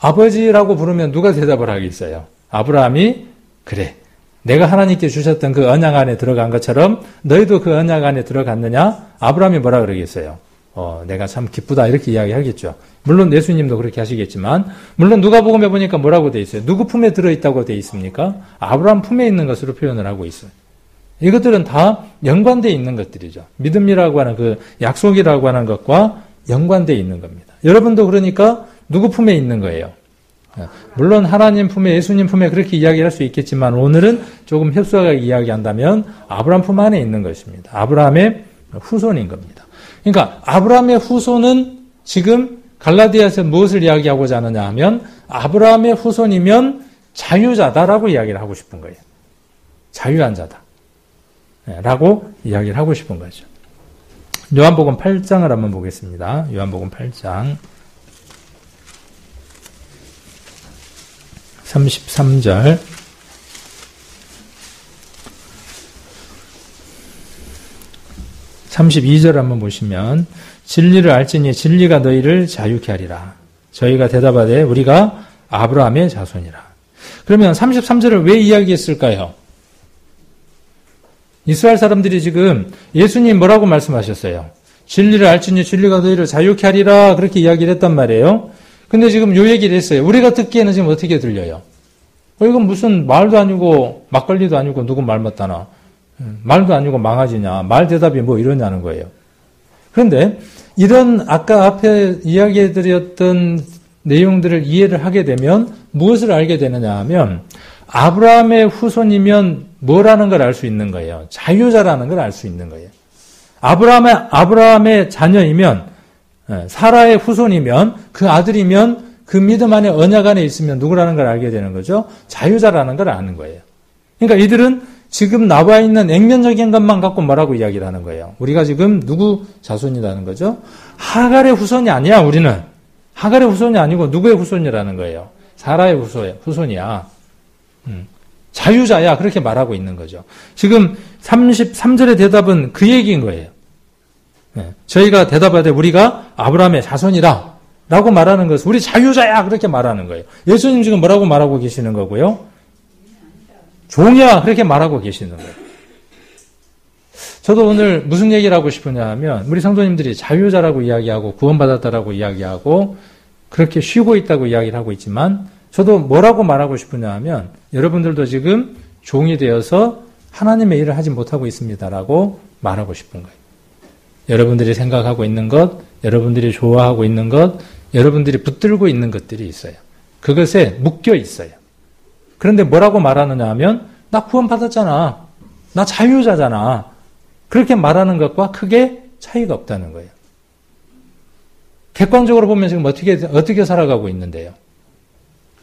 아버지라고 부르면 누가 대답을 하겠어요? 아브라함이 그래. 내가 하나님께 주셨던 그 언약 안에 들어간 것처럼 너희도 그 언약 안에 들어갔느냐? 아브라함이 뭐라 그러겠어요? 내가 참 기쁘다 이렇게 이야기하겠죠. 물론 예수님도 그렇게 하시겠지만 물론 누가복음에 보니까 뭐라고 돼 있어요? 누구 품에 들어있다고 돼 있습니까? 아브라함 품에 있는 것으로 표현을 하고 있어요. 이것들은 다 연관되어 있는 것들이죠. 믿음이라고 하는 그 약속이라고 하는 것과 연관되어 있는 겁니다. 여러분도 그러니까 누구 품에 있는 거예요? 물론 하나님 품에 예수님 품에 그렇게 이야기할 수 있겠지만 오늘은 조금 협소하게 이야기한다면 아브라함 품 안에 있는 것입니다. 아브라함의 후손인 겁니다. 그러니까 아브라함의 후손은 지금 갈라디아에서 무엇을 이야기하고자 하느냐 하면 아브라함의 후손이면 자유자다라고 이야기를 하고 싶은 거예요. 자유한 자다. 라고 이야기를 하고 싶은 거죠. 요한복음 8장을 한번 보겠습니다. 요한복음 8장 33절 32절 한번 보시면 진리를 알지니 진리가 너희를 자유케 하리라. 저희가 대답하되 우리가 아브라함의 자손이라. 그러면 33절을 왜 이야기했을까요? 이스라엘 사람들이 지금 예수님 뭐라고 말씀하셨어요? 진리를 알지니 진리가 너희를 자유케 하리라 그렇게 이야기를 했단 말이에요. 근데 지금 요 얘기를 했어요. 우리가 듣기에는 지금 어떻게 들려요? 이건 무슨 말도 아니고 막걸리도 아니고 누구 말 맞다나 말도 아니고 망아지냐 말 대답이 뭐 이러냐는 거예요. 그런데 이런 아까 앞에 이야기해드렸던 내용들을 이해를 하게 되면 무엇을 알게 되느냐 하면 아브라함의 후손이면 뭐라는 걸 알 수 있는 거예요. 자유자라는 걸 알 수 있는 거예요. 아브라함의 자녀이면 사라의 후손이면 그 아들이면 그 믿음 안에 언약 안에 있으면 누구라는 걸 알게 되는 거죠. 자유자라는 걸 아는 거예요. 그러니까 이들은 지금 나와 있는 액면적인 것만 갖고 뭐라고 이야기를 하는 거예요. 우리가 지금 누구 자손이라는 거죠? 하갈의 후손이 아니야 우리는. 하갈의 후손이 아니고 누구의 후손이라는 거예요. 사라의 후손이야. 자유자야 그렇게 말하고 있는 거죠. 지금 33절의 대답은 그 얘기인 거예요. 저희가 대답하되 우리가 아브라함의 자손이라 라고 말하는 것은 우리 자유자야 그렇게 말하는 거예요. 예수님 지금 뭐라고 말하고 계시는 거고요? 종이야 그렇게 말하고 계시는 거예요. 저도 오늘 무슨 얘기를 하고 싶으냐 하면 우리 성도님들이 자유자라고 이야기하고 구원받았다라고 이야기하고 그렇게 쉬고 있다고 이야기를 하고 있지만 저도 뭐라고 말하고 싶으냐 하면 여러분들도 지금 종이 되어서 하나님의 일을 하지 못하고 있습니다라고 말하고 싶은 거예요. 여러분들이 생각하고 있는 것, 여러분들이 좋아하고 있는 것, 여러분들이 붙들고 있는 것들이 있어요. 그것에 묶여 있어요. 그런데 뭐라고 말하느냐 하면 나 구원받았잖아. 나 자유자잖아. 그렇게 말하는 것과 크게 차이가 없다는 거예요. 객관적으로 보면 지금 어떻게 살아가고 있는데요?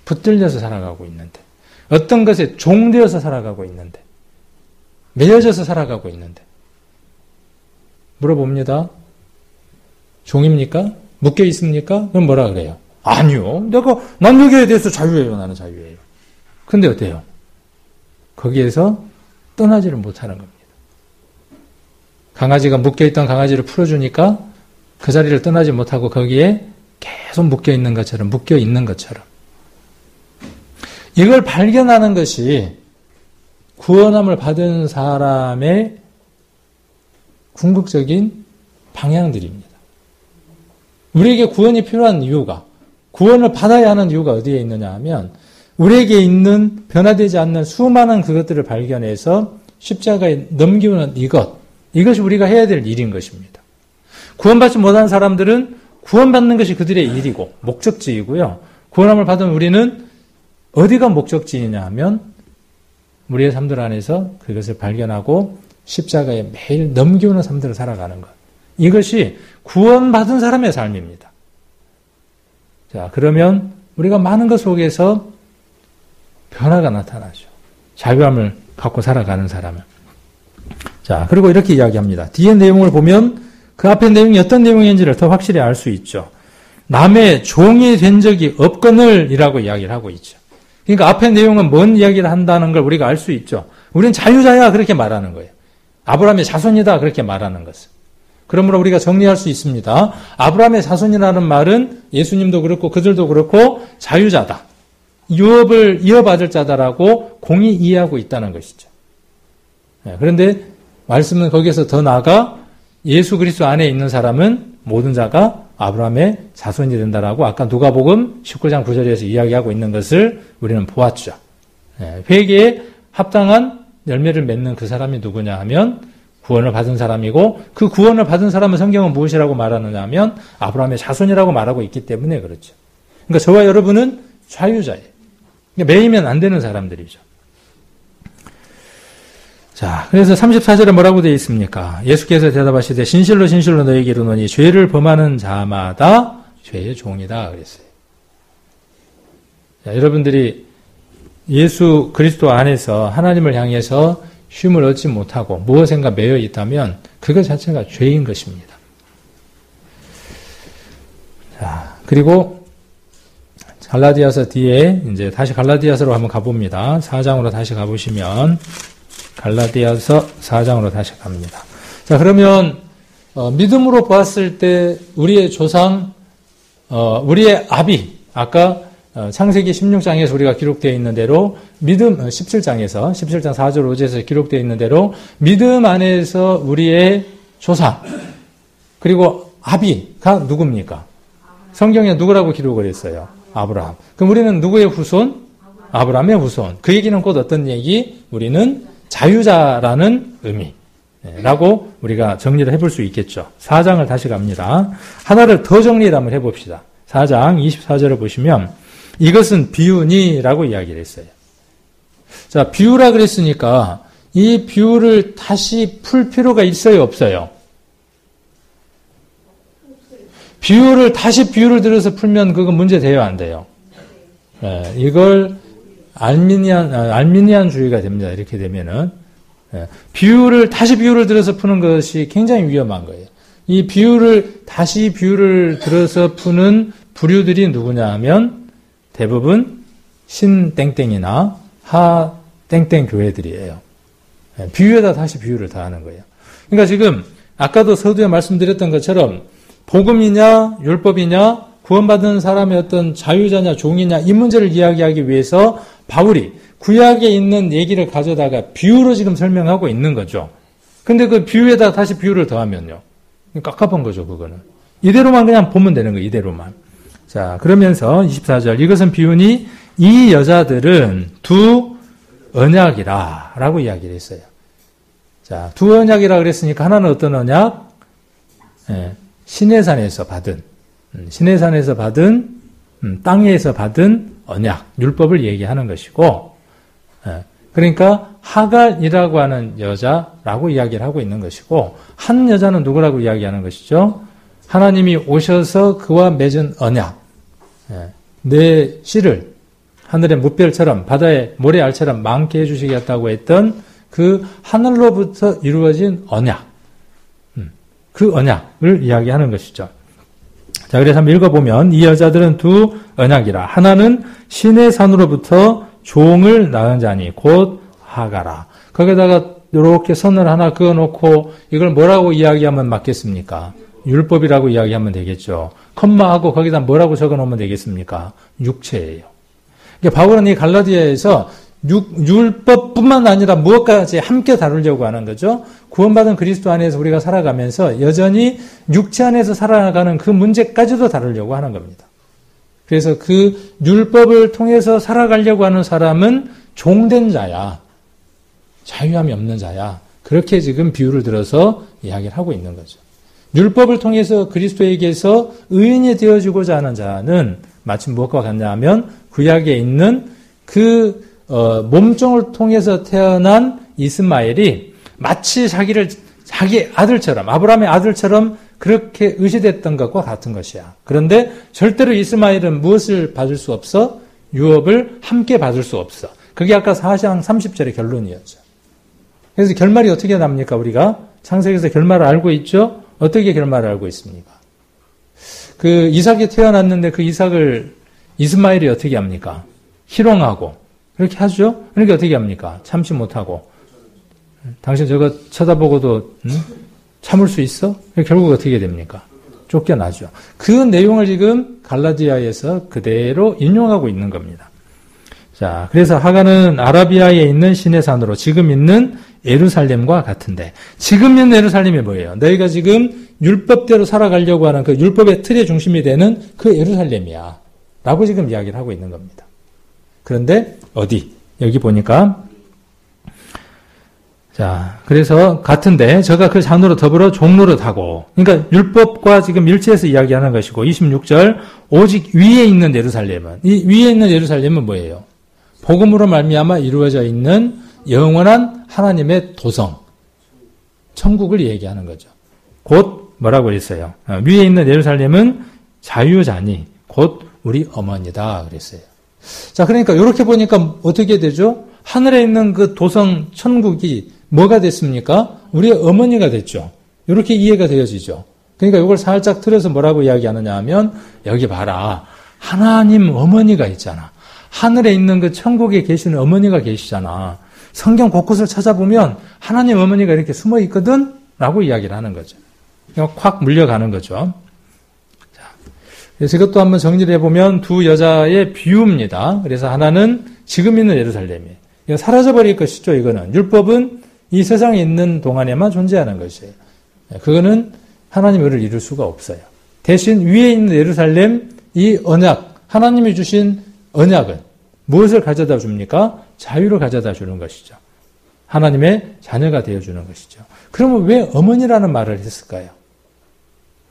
붙들려서 살아가고 있는데 어떤 것에 종되어서 살아가고 있는데 매여져서 살아가고 있는데 물어봅니다. 종입니까? 묶여 있습니까? 그럼 뭐라 그래요? 아니요. 난 여기에 대해서 자유예요. 나는 자유예요. 근데 어때요? 거기에서 떠나지를 못하는 겁니다. 강아지가 묶여있던 강아지를 풀어주니까 그 자리를 떠나지 못하고 거기에 계속 묶여있는 것처럼 이걸 발견하는 것이 구원함을 받은 사람의 궁극적인 방향들입니다. 우리에게 구원이 필요한 이유가, 구원을 받아야 하는 이유가 어디에 있느냐 하면 우리에게 있는 변화되지 않는 수많은 그것들을 발견해서 십자가에 넘기는 이것이 우리가 해야 될 일인 것입니다. 구원받지 못한 사람들은 구원받는 것이 그들의 일이고 목적지이고요. 구원함을 받은 우리는 어디가 목적지이냐 하면 우리의 삶들 안에서 그것을 발견하고 십자가에 매일 넘기는 삶들을 살아가는 것. 이것이 구원받은 사람의 삶입니다. 자, 그러면 우리가 많은 것 속에서 변화가 나타나죠. 자유함을 갖고 살아가는 사람은. 자, 그리고 이렇게 이야기합니다. 뒤에 내용을 보면 그 앞에 내용이 어떤 내용인지를 더 확실히 알 수 있죠. 남의 종이 된 적이 없거늘 이라고 이야기를 하고 있죠. 그러니까 앞에 내용은 뭔 이야기를 한다는 걸 우리가 알 수 있죠. 우리는 자유자야 그렇게 말하는 거예요. 아브라함의 자손이다 그렇게 말하는 것은. 그러므로 우리가 정리할 수 있습니다. 아브라함의 자손이라는 말은 예수님도 그렇고 그들도 그렇고 자유자다. 유업을 이어받을 자다라고 공히 이해하고 있다는 것이죠. 그런데 말씀은 거기에서 더 나아가 예수 그리스도 안에 있는 사람은 모든 자가 아브라함의 자손이 된다라고 아까 누가복음 19장 9절에서 이야기하고 있는 것을 우리는 보았죠. 회개에 합당한 열매를 맺는 그 사람이 누구냐 하면 구원을 받은 사람이고 그 구원을 받은 사람은 성경은 무엇이라고 말하느냐 하면 아브라함의 자손이라고 말하고 있기 때문에 그렇죠. 그러니까 저와 여러분은 자유자예요. 매이면 안 되는 사람들이죠. 자, 그래서 34절에 뭐라고 되어 있습니까? 예수께서 대답하시되 진실로 진실로 너희에게 이르노니 죄를 범하는 자마다 죄의 종이다 그랬어요. 자, 여러분들이 예수 그리스도 안에서 하나님을 향해서 쉼을 얻지 못하고 무엇인가 매여 있다면 그것 자체가 죄인 것입니다. 자, 그리고 갈라디아서 뒤에 이제 다시 갈라디아서로 한번 가봅니다. 4장으로 다시 가보시면 갈라디아서 4장으로 다시 갑니다. 자, 그러면 믿음으로 보았을 때 우리의 조상, 우리의 아비, 아까 창세기 16장에서 우리가 기록되어 있는 대로 믿음 17장 4절 5절에서 기록되어 있는 대로 믿음 안에서 우리의 조상 그리고 아비가 누굽니까? 성경에 누구라고 기록을 했어요? 아브라함. 그럼 우리는 누구의 후손? 아브라함의 후손. 그 얘기는 곧 어떤 얘기? 우리는 자유자라는 의미라고 우리가 정리를 해볼 수 있겠죠. 4장을 다시 갑니다. 하나를 더 정리를 한번 해봅시다. 4장 24절을 보시면 이것은 비유니라고 이야기를 했어요. 자, 비유라 그랬으니까 이 비유를 다시 풀 필요가 있어요, 없어요? 비유를 들어서 풀면 그건 문제 돼요, 안 돼요? 네, 이걸 알미니안주의가 됩니다. 이렇게 되면은 다시 비유를 들어서 푸는 것이 굉장히 위험한 거예요. 이 다시 비유를 들어서 푸는 부류들이 누구냐 하면 대부분 신땡땡이나 하땡땡 교회들이에요. 비유에다 다시 비유를 더하는 거예요. 그러니까 지금 아까도 서두에 말씀드렸던 것처럼 복음이냐 율법이냐 구원받은 사람의 어떤 자유자냐 종이냐 이 문제를 이야기하기 위해서 바울이 구약에 있는 얘기를 가져다가 비유로 지금 설명하고 있는 거죠. 근데 그 비유에다 다시 비유를 더하면요. 깝깝한 거죠, 그거는. 이대로만 그냥 보면 되는 거예요, 이대로만. 자, 그러면서 24절. 이것은 비유니 이 여자들은 두 언약이라 라고 이야기를 했어요. 자, 두 언약이라 그랬으니까 하나는 어떤 언약? 시내산에서 받은 땅에서 받은 언약, 율법을 얘기하는 것이고, 그러니까 하갈이라고 하는 여자라고 이야기를 하고 있는 것이고, 한 여자는 누구라고 이야기하는 것이죠? 하나님이 오셔서 그와 맺은 언약, 내 씨를 하늘의 무별처럼 바다의 모래알처럼 많게 해주시겠다고 했던 그 하늘로부터 이루어진 언약, 그 언약을 이야기하는 것이죠. 자, 그래서 한번 읽어보면 이 여자들은 두 언약이라. 하나는 신의 산으로부터 종을 낳은 자니 곧 하가라. 거기다가 이렇게 선을 하나 그어놓고 이걸 뭐라고 이야기하면 맞겠습니까? 율법이라고 이야기하면 되겠죠. 컴마하고 거기다 뭐라고 적어놓으면 되겠습니까? 육체예요. 그러니까 바울은 이 갈라디아에서 율법뿐만 아니라 무엇까지 함께 다루려고 하는 거죠. 구원받은 그리스도 안에서 우리가 살아가면서 여전히 육체 안에서 살아가는 그 문제까지도 다루려고 하는 겁니다. 그래서 그 율법을 통해서 살아가려고 하는 사람은 종된 자야. 자유함이 없는 자야. 그렇게 지금 비유를 들어서 이야기를 하고 있는 거죠. 율법을 통해서 그리스도에게서 의인이 되어지고자 하는 자는 마치 무엇과 같냐 하면 구약에 있는 그 몸종을 통해서 태어난 이스마엘이 마치 자기 아들처럼, 아브라함의 아들처럼 그렇게 의시됐던 것과 같은 것이야. 그런데 절대로 이스마엘은 무엇을 받을 수 없어? 유업을 함께 받을 수 없어. 그게 아까 4장 30절의 결론이었죠. 그래서 결말이 어떻게 납니까? 우리가 창세기에서 결말을 알고 있죠? 어떻게 결말을 알고 있습니까? 그 이삭이 태어났는데 그 이삭을 이스마엘이 어떻게 합니까? 희롱하고 그렇게 하죠? 그러니까 어떻게 합니까? 참지 못하고. 당신 저거 쳐다보고도 참을 수 있어? 결국 어떻게 됩니까? 쫓겨나죠. 그 내용을 지금 갈라디아에서 그대로 인용하고 있는 겁니다. 자, 그래서 하가는 아라비아에 있는 시내산으로 지금 있는 예루살렘과 같은데, 지금 있는 예루살렘이 뭐예요? 너희가 지금 율법대로 살아가려고 하는 그 율법의 틀의 중심이 되는 그 예루살렘이야. 라고 지금 이야기를 하고 있는 겁니다. 그런데 어디? 여기 보니까 자, 그래서 같은데 저가 그 산으로 더불어 종노릇하고, 그러니까 율법과 지금 일치해서 이야기하는 것이고, 26절 오직 위에 있는 예루살렘은, 이 위에 있는 예루살렘은 뭐예요? 복음으로 말미암아 이루어져 있는 영원한 하나님의 도성, 천국을 얘기하는 거죠. 곧 뭐라고 했어요? 위에 있는 예루살렘은 자유자니 곧 우리 어머니다 그랬어요. 자, 그러니까 이렇게 보니까 어떻게 되죠? 하늘에 있는 그 도성 천국이 뭐가 됐습니까? 우리의 어머니가 됐죠. 이렇게 이해가 되어지죠. 그러니까 이걸 살짝 틀어서 뭐라고 이야기하느냐 하면 여기 봐라. 하나님 어머니가 있잖아. 하늘에 있는 그 천국에 계시는 어머니가 계시잖아. 성경 곳곳을 찾아보면 하나님 어머니가 이렇게 숨어 있거든? 라고 이야기를 하는 거죠. 확 물려가는 거죠. 자, 그래서 이것도 한번 정리를 해보면 두 여자의 비유입니다. 그래서 하나는 지금 있는 예루살렘이에요. 이거 사라져버릴 것이죠, 이거는. 율법은 이 세상에 있는 동안에만 존재하는 것이에요. 그거는 하나님의 의를 이룰 수가 없어요. 대신 위에 있는 예루살렘, 이 언약, 하나님이 주신 언약은 무엇을 가져다 줍니까? 자유를 가져다 주는 것이죠. 하나님의 자녀가 되어주는 것이죠. 그러면 왜 어머니라는 말을 했을까요?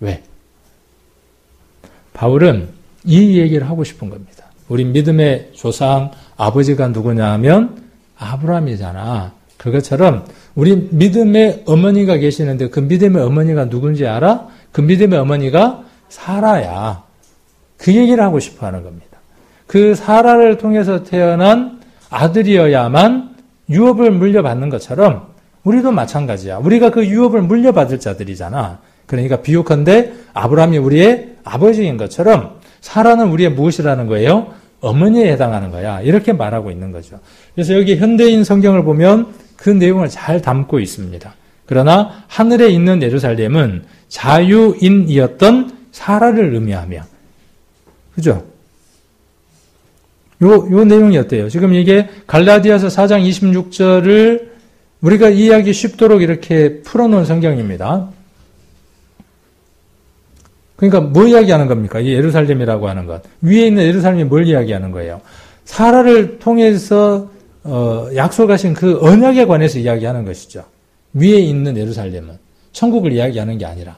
왜? 바울은 이 얘기를 하고 싶은 겁니다. 우리 믿음의 조상 아버지가 누구냐 하면 아브라함이잖아. 그것처럼 우리 믿음의 어머니가 계시는데 그 믿음의 어머니가 누군지 알아? 그 믿음의 어머니가 사라야. 그 얘기를 하고 싶어 하는 겁니다. 그 사라를 통해서 태어난 아들이어야만 유업을 물려받는 것처럼 우리도 마찬가지야. 우리가 그 유업을 물려받을 자들이잖아. 그러니까 비유컨대 아브라함이 우리의 아버지인 것처럼 사라는 우리의 무엇이라는 거예요? 어머니에 해당하는 거야. 이렇게 말하고 있는 거죠. 그래서 여기 현대인 성경을 보면 그 내용을 잘 담고 있습니다. 그러나 하늘에 있는 예루살렘은 자유인이었던 사라를 의미하며, 그죠? 요 내용이 어때요? 지금 이게 갈라디아서 4장 26절을 우리가 이해하기 쉽도록 이렇게 풀어놓은 성경입니다. 그러니까 뭐 이야기하는 겁니까? 이 예루살렘이라고 하는 것. 위에 있는 예루살렘이 뭘 이야기하는 거예요? 사라를 통해서 약속하신 그 언약에 관해서 이야기하는 것이죠. 위에 있는 예루살렘은 천국을 이야기하는 게 아니라.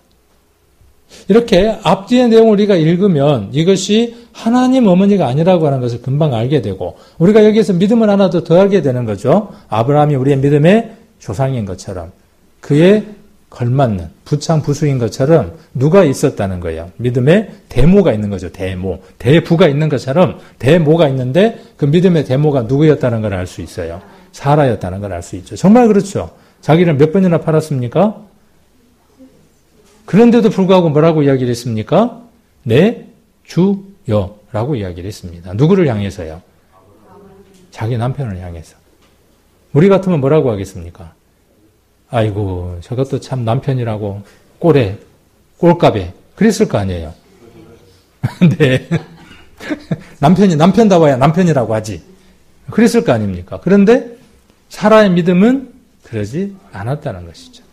이렇게 앞뒤의 내용을 우리가 읽으면 이것이 하나님 어머니가 아니라고 하는 것을 금방 알게 되고 우리가 여기에서 믿음을 하나 더 더하게 되는 거죠. 아브라함이 우리의 믿음의 조상인 것처럼 그의 걸맞는 부창부수인 것처럼 누가 있었다는 거예요. 믿음의 대모가 있는 거죠. 대모. 대부가 있는 것처럼 대모가 있는데 그 믿음의 대모가 누구였다는 걸 알 수 있어요. 사라였다는 걸 알 수 있죠. 정말 그렇죠. 자기를 몇 번이나 팔았습니까? 그런데도 불구하고 뭐라고 이야기를 했습니까? 내 주여라고 이야기를 했습니다. 누구를 향해서요? 자기 남편을 향해서. 우리 같으면 뭐라고 하겠습니까? 아이고 저것도 참 남편이라고 꼴값에 그랬을 거 아니에요. 네. 남편다워야 남편이라고 하지. 그랬을 거 아닙니까? 그런데 사라의 믿음은 그러지 않았다는 것이죠.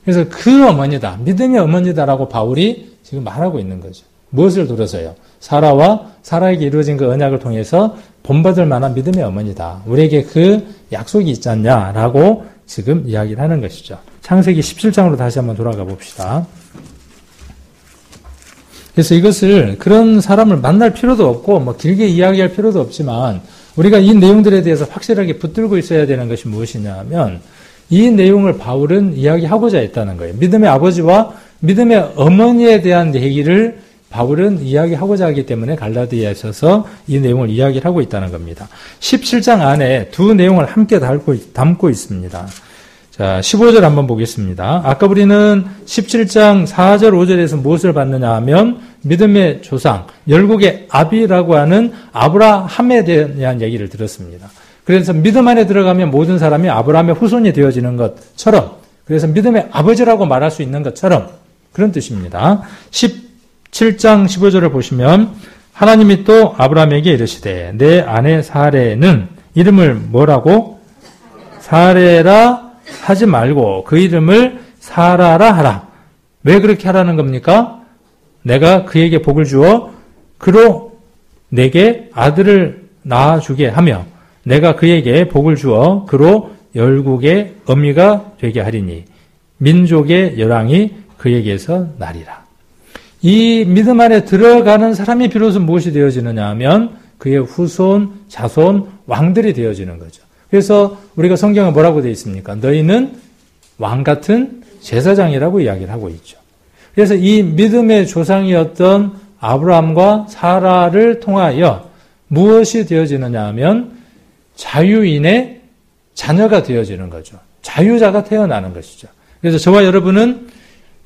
그래서 그 어머니다, 믿음의 어머니다라고 바울이 지금 말하고 있는 거죠. 무엇을 들어서요? 사라와 사라에게 이루어진 그 언약을 통해서 본받을 만한 믿음의 어머니다. 우리에게 그 약속이 있지 않냐라고 지금 이야기를 하는 것이죠. 창세기 17장으로 다시 한번 돌아가 봅시다. 그래서 이것을 그런 사람을 만날 필요도 없고 뭐 길게 이야기할 필요도 없지만 우리가 이 내용들에 대해서 확실하게 붙들고 있어야 되는 것이 무엇이냐 하면 이 내용을 바울은 이야기하고자 했다는 거예요. 믿음의 아버지와 믿음의 어머니에 대한 얘기를 바울은 이야기하고자 하기 때문에 갈라디아에 있어서 이 내용을 이야기를 하고 있다는 겁니다. 17장 안에 두 내용을 함께 담고 있습니다. 자, 15절 한번 보겠습니다. 아까 우리는 17장 4절 5절에서 무엇을 봤느냐 하면 믿음의 조상, 열국의 아비라고 하는 아브라함에 대한 얘기를 들었습니다. 그래서 믿음 안에 들어가면 모든 사람이 아브라함의 후손이 되어지는 것처럼 그래서 믿음의 아버지라고 말할 수 있는 것처럼 그런 뜻입니다. 17장 15절을 보시면 하나님이 또 아브라함에게 이르시되 내 아내 사레는 이름을 뭐라고? 사레라 하지 말고 그 이름을 사라라 하라. 왜 그렇게 하라는 겁니까? 내가 그에게 복을 주어 그로 내게 아들을 낳아주게 하며 내가 그에게 복을 주어 그로 열국의 어미가 되게 하리니 민족의 열왕이 그에게서 나리라. 이 믿음 안에 들어가는 사람이 비로소 무엇이 되어지느냐 하면 그의 후손, 자손, 왕들이 되어지는 거죠. 그래서 우리가 성경에 뭐라고 되어 있습니까? 너희는 왕 같은 제사장이라고 이야기를 하고 있죠. 그래서 이 믿음의 조상이었던 아브라함과 사라를 통하여 무엇이 되어지느냐 하면 자유인의 자녀가 되어지는 거죠. 자유자가 태어나는 것이죠. 그래서 저와 여러분은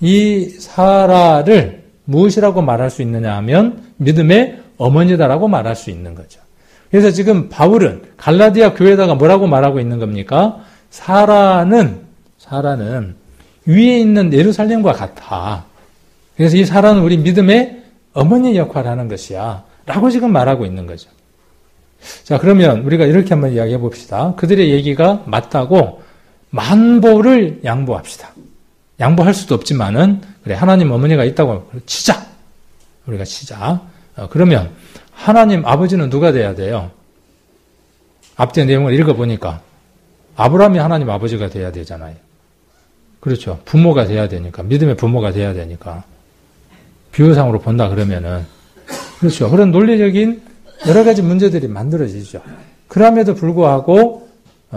이 사라를 무엇이라고 말할 수 있느냐 하면 믿음의 어머니다라고 말할 수 있는 거죠. 그래서 지금 바울은 갈라디아 교회에다가 뭐라고 말하고 있는 겁니까? 사라는 위에 있는 예루살렘과 같아. 그래서 이 사라는 우리 믿음의 어머니 역할을 하는 것이야. 라고 지금 말하고 있는 거죠. 자, 그러면 우리가 이렇게 한번 이야기해 봅시다. 그들의 얘기가 맞다고 만보를 양보합시다. 양보할 수도 없지만은, 그래, 하나님 어머니가 있다고 치자. 우리가 치자. 그러면 하나님 아버지는 누가 돼야 돼요? 앞뒤 내용을 읽어보니까 아브라함이 하나님 아버지가 돼야 되잖아요. 그렇죠. 부모가 돼야 되니까. 믿음의 부모가 돼야 되니까. 비유상으로 본다 그러면은. 그렇죠. 그런 논리적인 여러 가지 문제들이 만들어지죠. 그럼에도 불구하고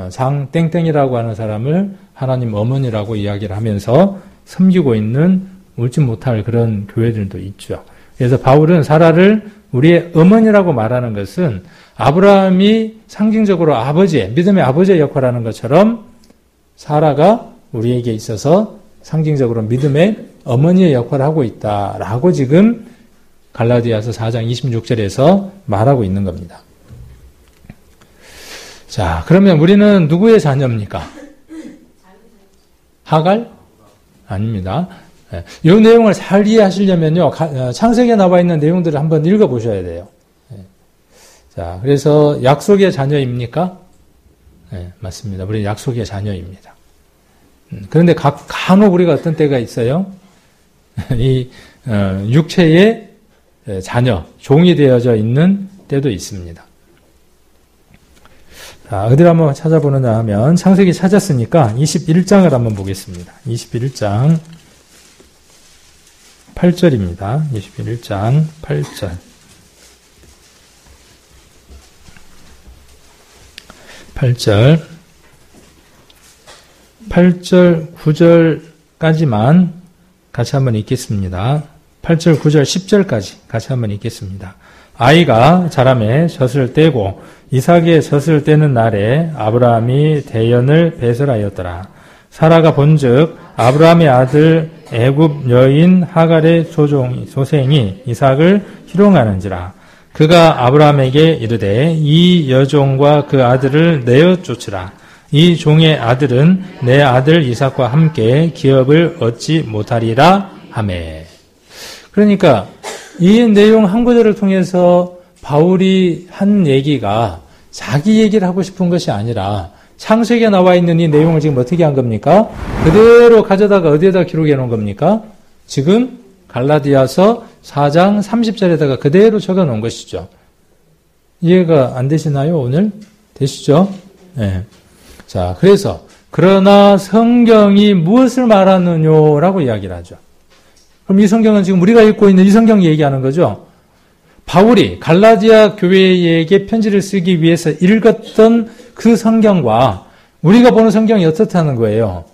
장땡땡이라고 하는 사람을 하나님 어머니라고 이야기를 하면서 섬기고 있는 울지 못할 그런 교회들도 있죠. 그래서 바울은 사라를 우리의 어머니라고 말하는 것은 아브라함이 상징적으로 아버지의, 믿음의 아버지의 역할을 하는 것처럼 사라가 우리에게 있어서 상징적으로 믿음의 어머니의 역할을 하고 있다라고 지금 갈라디아서 4장 26절에서 말하고 있는 겁니다. 자, 그러면 우리는 누구의 자녀입니까? 하갈? 아닙니다. 이 내용을 잘 이해하시려면요, 창세기에 나와 있는 내용들을 한번 읽어보셔야 돼요. 자, 그래서 약속의 자녀입니까? 네, 맞습니다. 우리 약속의 자녀입니다. 그런데 간혹 우리가 어떤 때가 있어요? 이 육체의 자녀, 종이 되어져 있는 때도 있습니다. 자, 어디를 한번 찾아보느냐 하면 창세기 찾았으니까 21장을 한번 보겠습니다. 21장 8절입니다. 21장 8절. 8절, 8절, 9절까지만 같이 한번 읽겠습니다. 8절, 9절, 10절까지 같이 한번 읽겠습니다. 아이가 자라매 젖을 떼고 이삭의 젖을 떼는 날에 아브라함이 대연을 배설하였더라. 사라가 본즉 아브라함의 아들 애굽 여인 하갈의 조생이 이삭을 희롱하는지라. 그가 아브라함에게 이르되 이 여종과 그 아들을 내어 쫓으라. 이 종의 아들은 내 아들 이삭과 함께 기업을 얻지 못하리라 하매. 그러니까 이 내용 한 구절을 통해서 바울이 한 얘기가 자기 얘기를 하고 싶은 것이 아니라 창세기에 나와 있는 이 내용을 지금 어떻게 한 겁니까? 그대로 가져다가 어디에다 기록해 놓은 겁니까? 지금 갈라디아서 4장 30절에다가 그대로 적어 놓은 것이죠. 이해가 안 되시나요, 오늘? 되시죠? 네. 자, 그래서, 그러나 성경이 무엇을 말하느냐라고 이야기를 하죠. 그럼 이 성경은 지금 우리가 읽고 있는 이 성경 얘기하는 거죠. 바울이 갈라디아 교회에게 편지를 쓰기 위해서 읽었던 그 성경과 우리가 보는 성경이 어떻다는 거예요.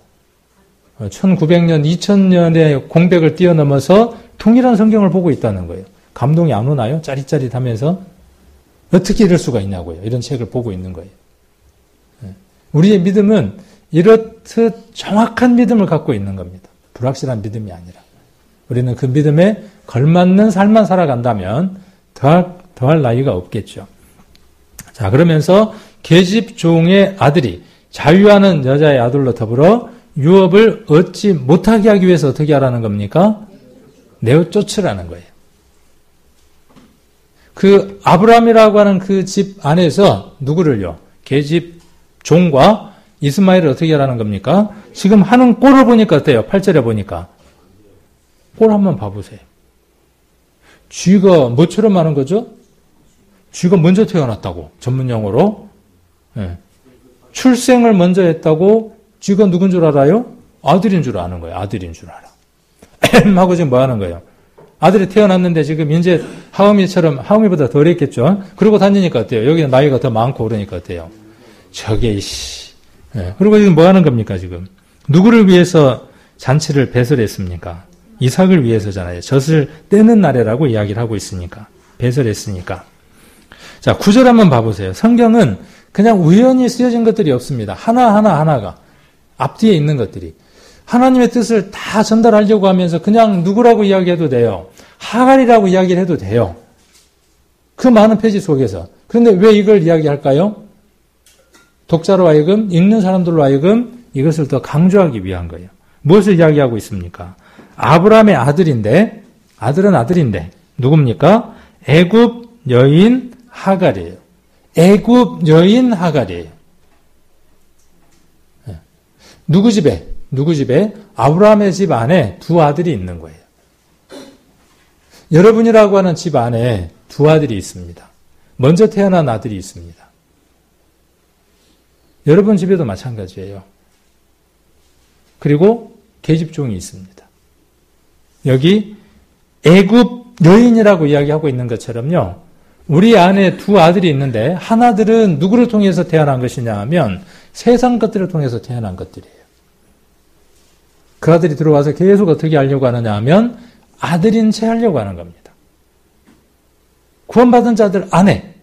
1900년, 2000년의 공백을 뛰어넘어서 통일한 성경을 보고 있다는 거예요. 감동이 안 오나요? 짜릿짜릿하면서? 어떻게 이럴 수가 있냐고요. 이런 책을 보고 있는 거예요. 우리의 믿음은 이렇듯 정확한 믿음을 갖고 있는 겁니다. 불확실한 믿음이 아니라. 우리는 그 믿음에 걸맞는 삶만 살아간다면 더할 나위가 없겠죠. 자, 그러면서 계집종의 아들이 자유하는 여자의 아들로 더불어 유업을 얻지 못하게 하기 위해서 어떻게 하라는 겁니까? 내어 쫓으라는 거예요. 그 아브라함이라고 하는 그 집 안에서 누구를요? 계집종과 이스마엘을 어떻게 하라는 겁니까? 지금 하는 꼴을 보니까 어때요? 8절에 보니까. 꼴 한번 봐보세요. 쥐가 뭐처럼 하는 거죠? 쥐가 먼저 태어났다고, 전문용어로. 네. 출생을 먼저 했다고 쥐가 누군 줄 알아요? 아들인 줄 아는 거예요. 아들인 줄 알아. 하고 지금 뭐 하는 거예요? 아들이 태어났는데 지금 이제 하음이보다 덜 했겠죠? 그러고 다니니까 어때요? 여기는 나이가 더 많고 그러니까 어때요? 저게 그리고 지금 뭐 하는 겁니까 지금? 누구를 위해서 잔치를 배설했습니까? 이삭을 위해서잖아요. 젖을 떼는 날이라고 이야기를 하고 있으니까. 배설했으니까. 자, 9절 한번 봐보세요. 성경은 그냥 우연히 쓰여진 것들이 없습니다. 하나가 앞뒤에 있는 것들이. 하나님의 뜻을 다 전달하려고 하면서 그냥 누구라고 이야기해도 돼요. 하갈이라고 이야기를 해도 돼요. 그 많은 페이지 속에서. 그런데 왜 이걸 이야기할까요? 독자로 하여금, 읽는 사람들로 하여금 이것을 더 강조하기 위한 거예요. 무엇을 이야기하고 있습니까? 아브라함의 아들인데, 누굽니까? 애굽 여인 하갈이에요. 애굽 여인 하갈이에요. 누구 집에? 아브라함의 집 안에 두 아들이 있는 거예요. 여러분이라고 하는 집 안에 두 아들이 있습니다. 먼저 태어난 아들이 있습니다. 여러분 집에도 마찬가지예요. 그리고 계집종이 있습니다. 여기 애굽 여인이라고 이야기하고 있는 것처럼요. 우리 안에 두 아들이 있는데 하나들은 누구를 통해서 태어난 것이냐 하면 세상 것들을 통해서 태어난 것들이에요. 그 아들이 들어와서 계속 어떻게 하려고 하느냐 하면 아들인 채 하려고 하는 겁니다. 구원받은 자들 안에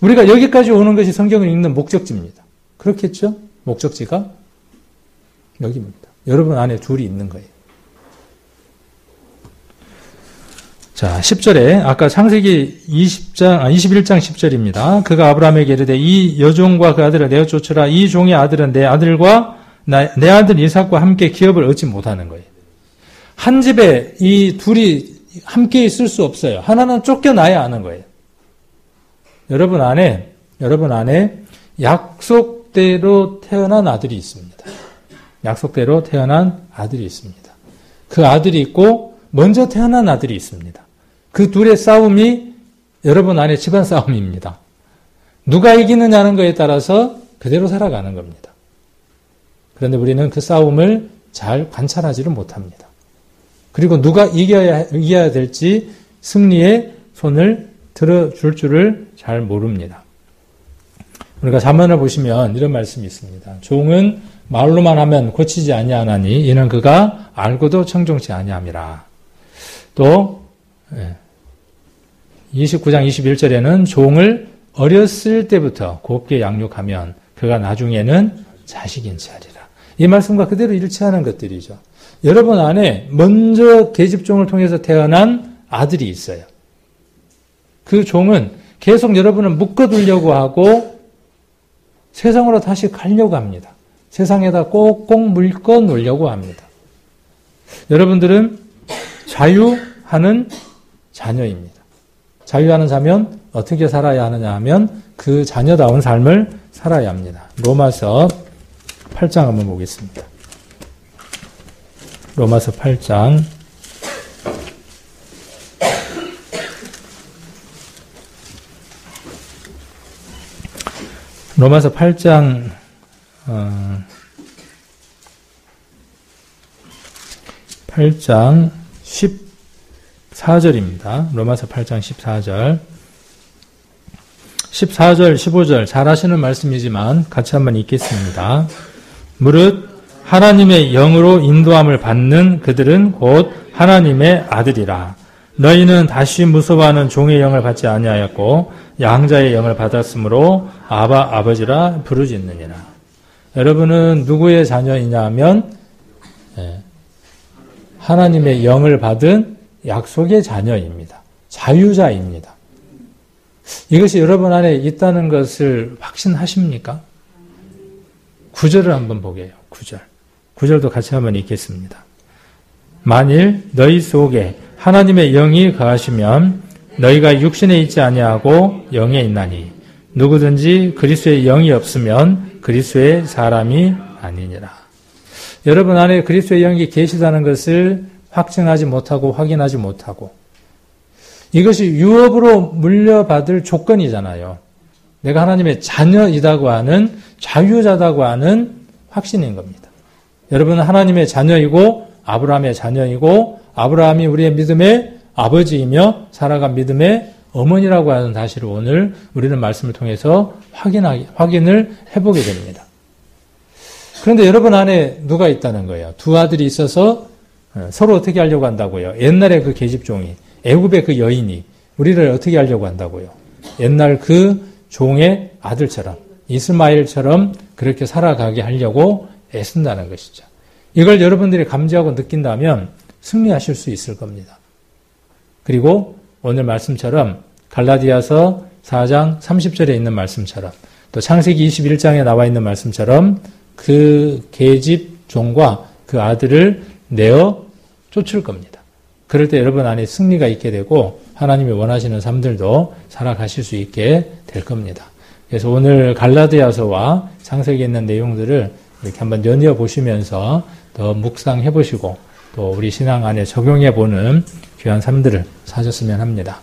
우리가 여기까지 오는 것이 성경을 읽는 목적지입니다. 그렇겠죠? 목적지가 여기입니다. 여러분 안에 둘이 있는 거예요. 자, 10절에 아까 창세기 21장 10절입니다. 그가 아브라함에게 이르되 이 여종과 그 아들을 내어 쫓으라. 이 종의 아들은 내 아들과 내 아들 이삭과 함께 기업을 얻지 못하는 거예요. 한 집에 이 둘이 함께 있을 수 없어요. 하나는 쫓겨나야 하는 거예요. 여러분 안에 약속대로 태어난 아들이 있습니다. 약속대로 태어난 아들이 있습니다. 그 아들이 있고 먼저 태어난 아들이 있습니다. 그 둘의 싸움이 여러분 안에 집안 싸움입니다. 누가 이기느냐는 것에 따라서 그대로 살아가는 겁니다. 그런데 우리는 그 싸움을 잘 관찰하지를 못합니다. 그리고 누가 이겨야 될지 승리의 손을 들어줄 줄을 잘 모릅니다. 우리가 잠언을 보시면 이런 말씀이 있습니다. 종은 말로만 하면 고치지 아니하나니 이는 그가 알고도 청종치 아니함이라. 또 29장 21절에는 종을 어렸을 때부터 곱게 양육하면 그가 나중에는 자식인 채 하리라. 이 말씀과 그대로 일치하는 것들이죠. 여러분 안에 먼저 계집종을 통해서 태어난 아들이 있어요. 그 종은 계속 여러분을 묶어두려고 하고 세상으로 다시 가려고 합니다. 세상에다 꼭꼭 물고 놓으려고 합니다. 여러분들은 자유하는 자녀입니다. 자유하는 자면 어떻게 살아야 하느냐 하면 그 자녀다운 삶을 살아야 합니다. 로마서 8장 한번 보겠습니다. 로마서 8장 8장 14절입니다. 로마서 8장 14절. 14절, 15절 잘 아시는 말씀이지만 같이 한번 읽겠습니다. 무릇 하나님의 영으로 인도함을 받는 그들은 곧 하나님의 아들이라. 너희는 다시 무서워하는 종의 영을 받지 아니하였고 양자의 영을 받았으므로 아바 아버지라 부르짖느니라. 여러분은 누구의 자녀이냐 하면 하나님의 영을 받은 약속의 자녀입니다. 자유자입니다. 이것이 여러분 안에 있다는 것을 확신하십니까? 9절을 한번 보게요. 9절. 9절도 같이 한번 읽겠습니다. 만일 너희 속에 하나님의 영이 거하시면 너희가 육신에 있지 아니하고 영에 있나니 누구든지 그리스도의 영이 없으면 그리스도의 사람이 아니니라. 여러분 안에 그리스도의 영이 계시다는 것을 확증하지 못하고 확인하지 못하고 이것이 유업으로 물려받을 조건이잖아요. 내가 하나님의 자녀이다고 하는 자유자다고 하는 확신인 겁니다. 여러분은 하나님의 자녀이고 아브라함의 자녀이고 아브라함이 우리의 믿음의 아버지이며 사라가 믿음의 어머니라고 하는 사실을 오늘 우리는 말씀을 통해서 확인을 해보게 됩니다. 그런데 여러분 안에 누가 있다는 거예요? 두 아들이 있어서 서로 어떻게 하려고 한다고요? 옛날에 그 계집종이, 애굽의 그 여인이 우리를 어떻게 하려고 한다고요? 옛날 그 종의 아들처럼, 이스마엘처럼 그렇게 살아가게 하려고 애쓴다는 것이죠. 이걸 여러분들이 감지하고 느낀다면 승리하실 수 있을 겁니다. 그리고 오늘 말씀처럼 갈라디아서 4장 30절에 있는 말씀처럼 또 창세기 21장에 나와 있는 말씀처럼 그 계집종과 그 아들을 내어 쫓을 겁니다. 그럴 때 여러분 안에 승리가 있게 되고 하나님이 원하시는 삶들도 살아가실 수 있게 될 겁니다. 그래서 오늘 갈라디아서와 창세기에 있는 내용들을 이렇게 한번 연이어보시면서 더 묵상해보시고 또 우리 신앙 안에 적용해보는 귀한 삶들을 사셨으면 합니다.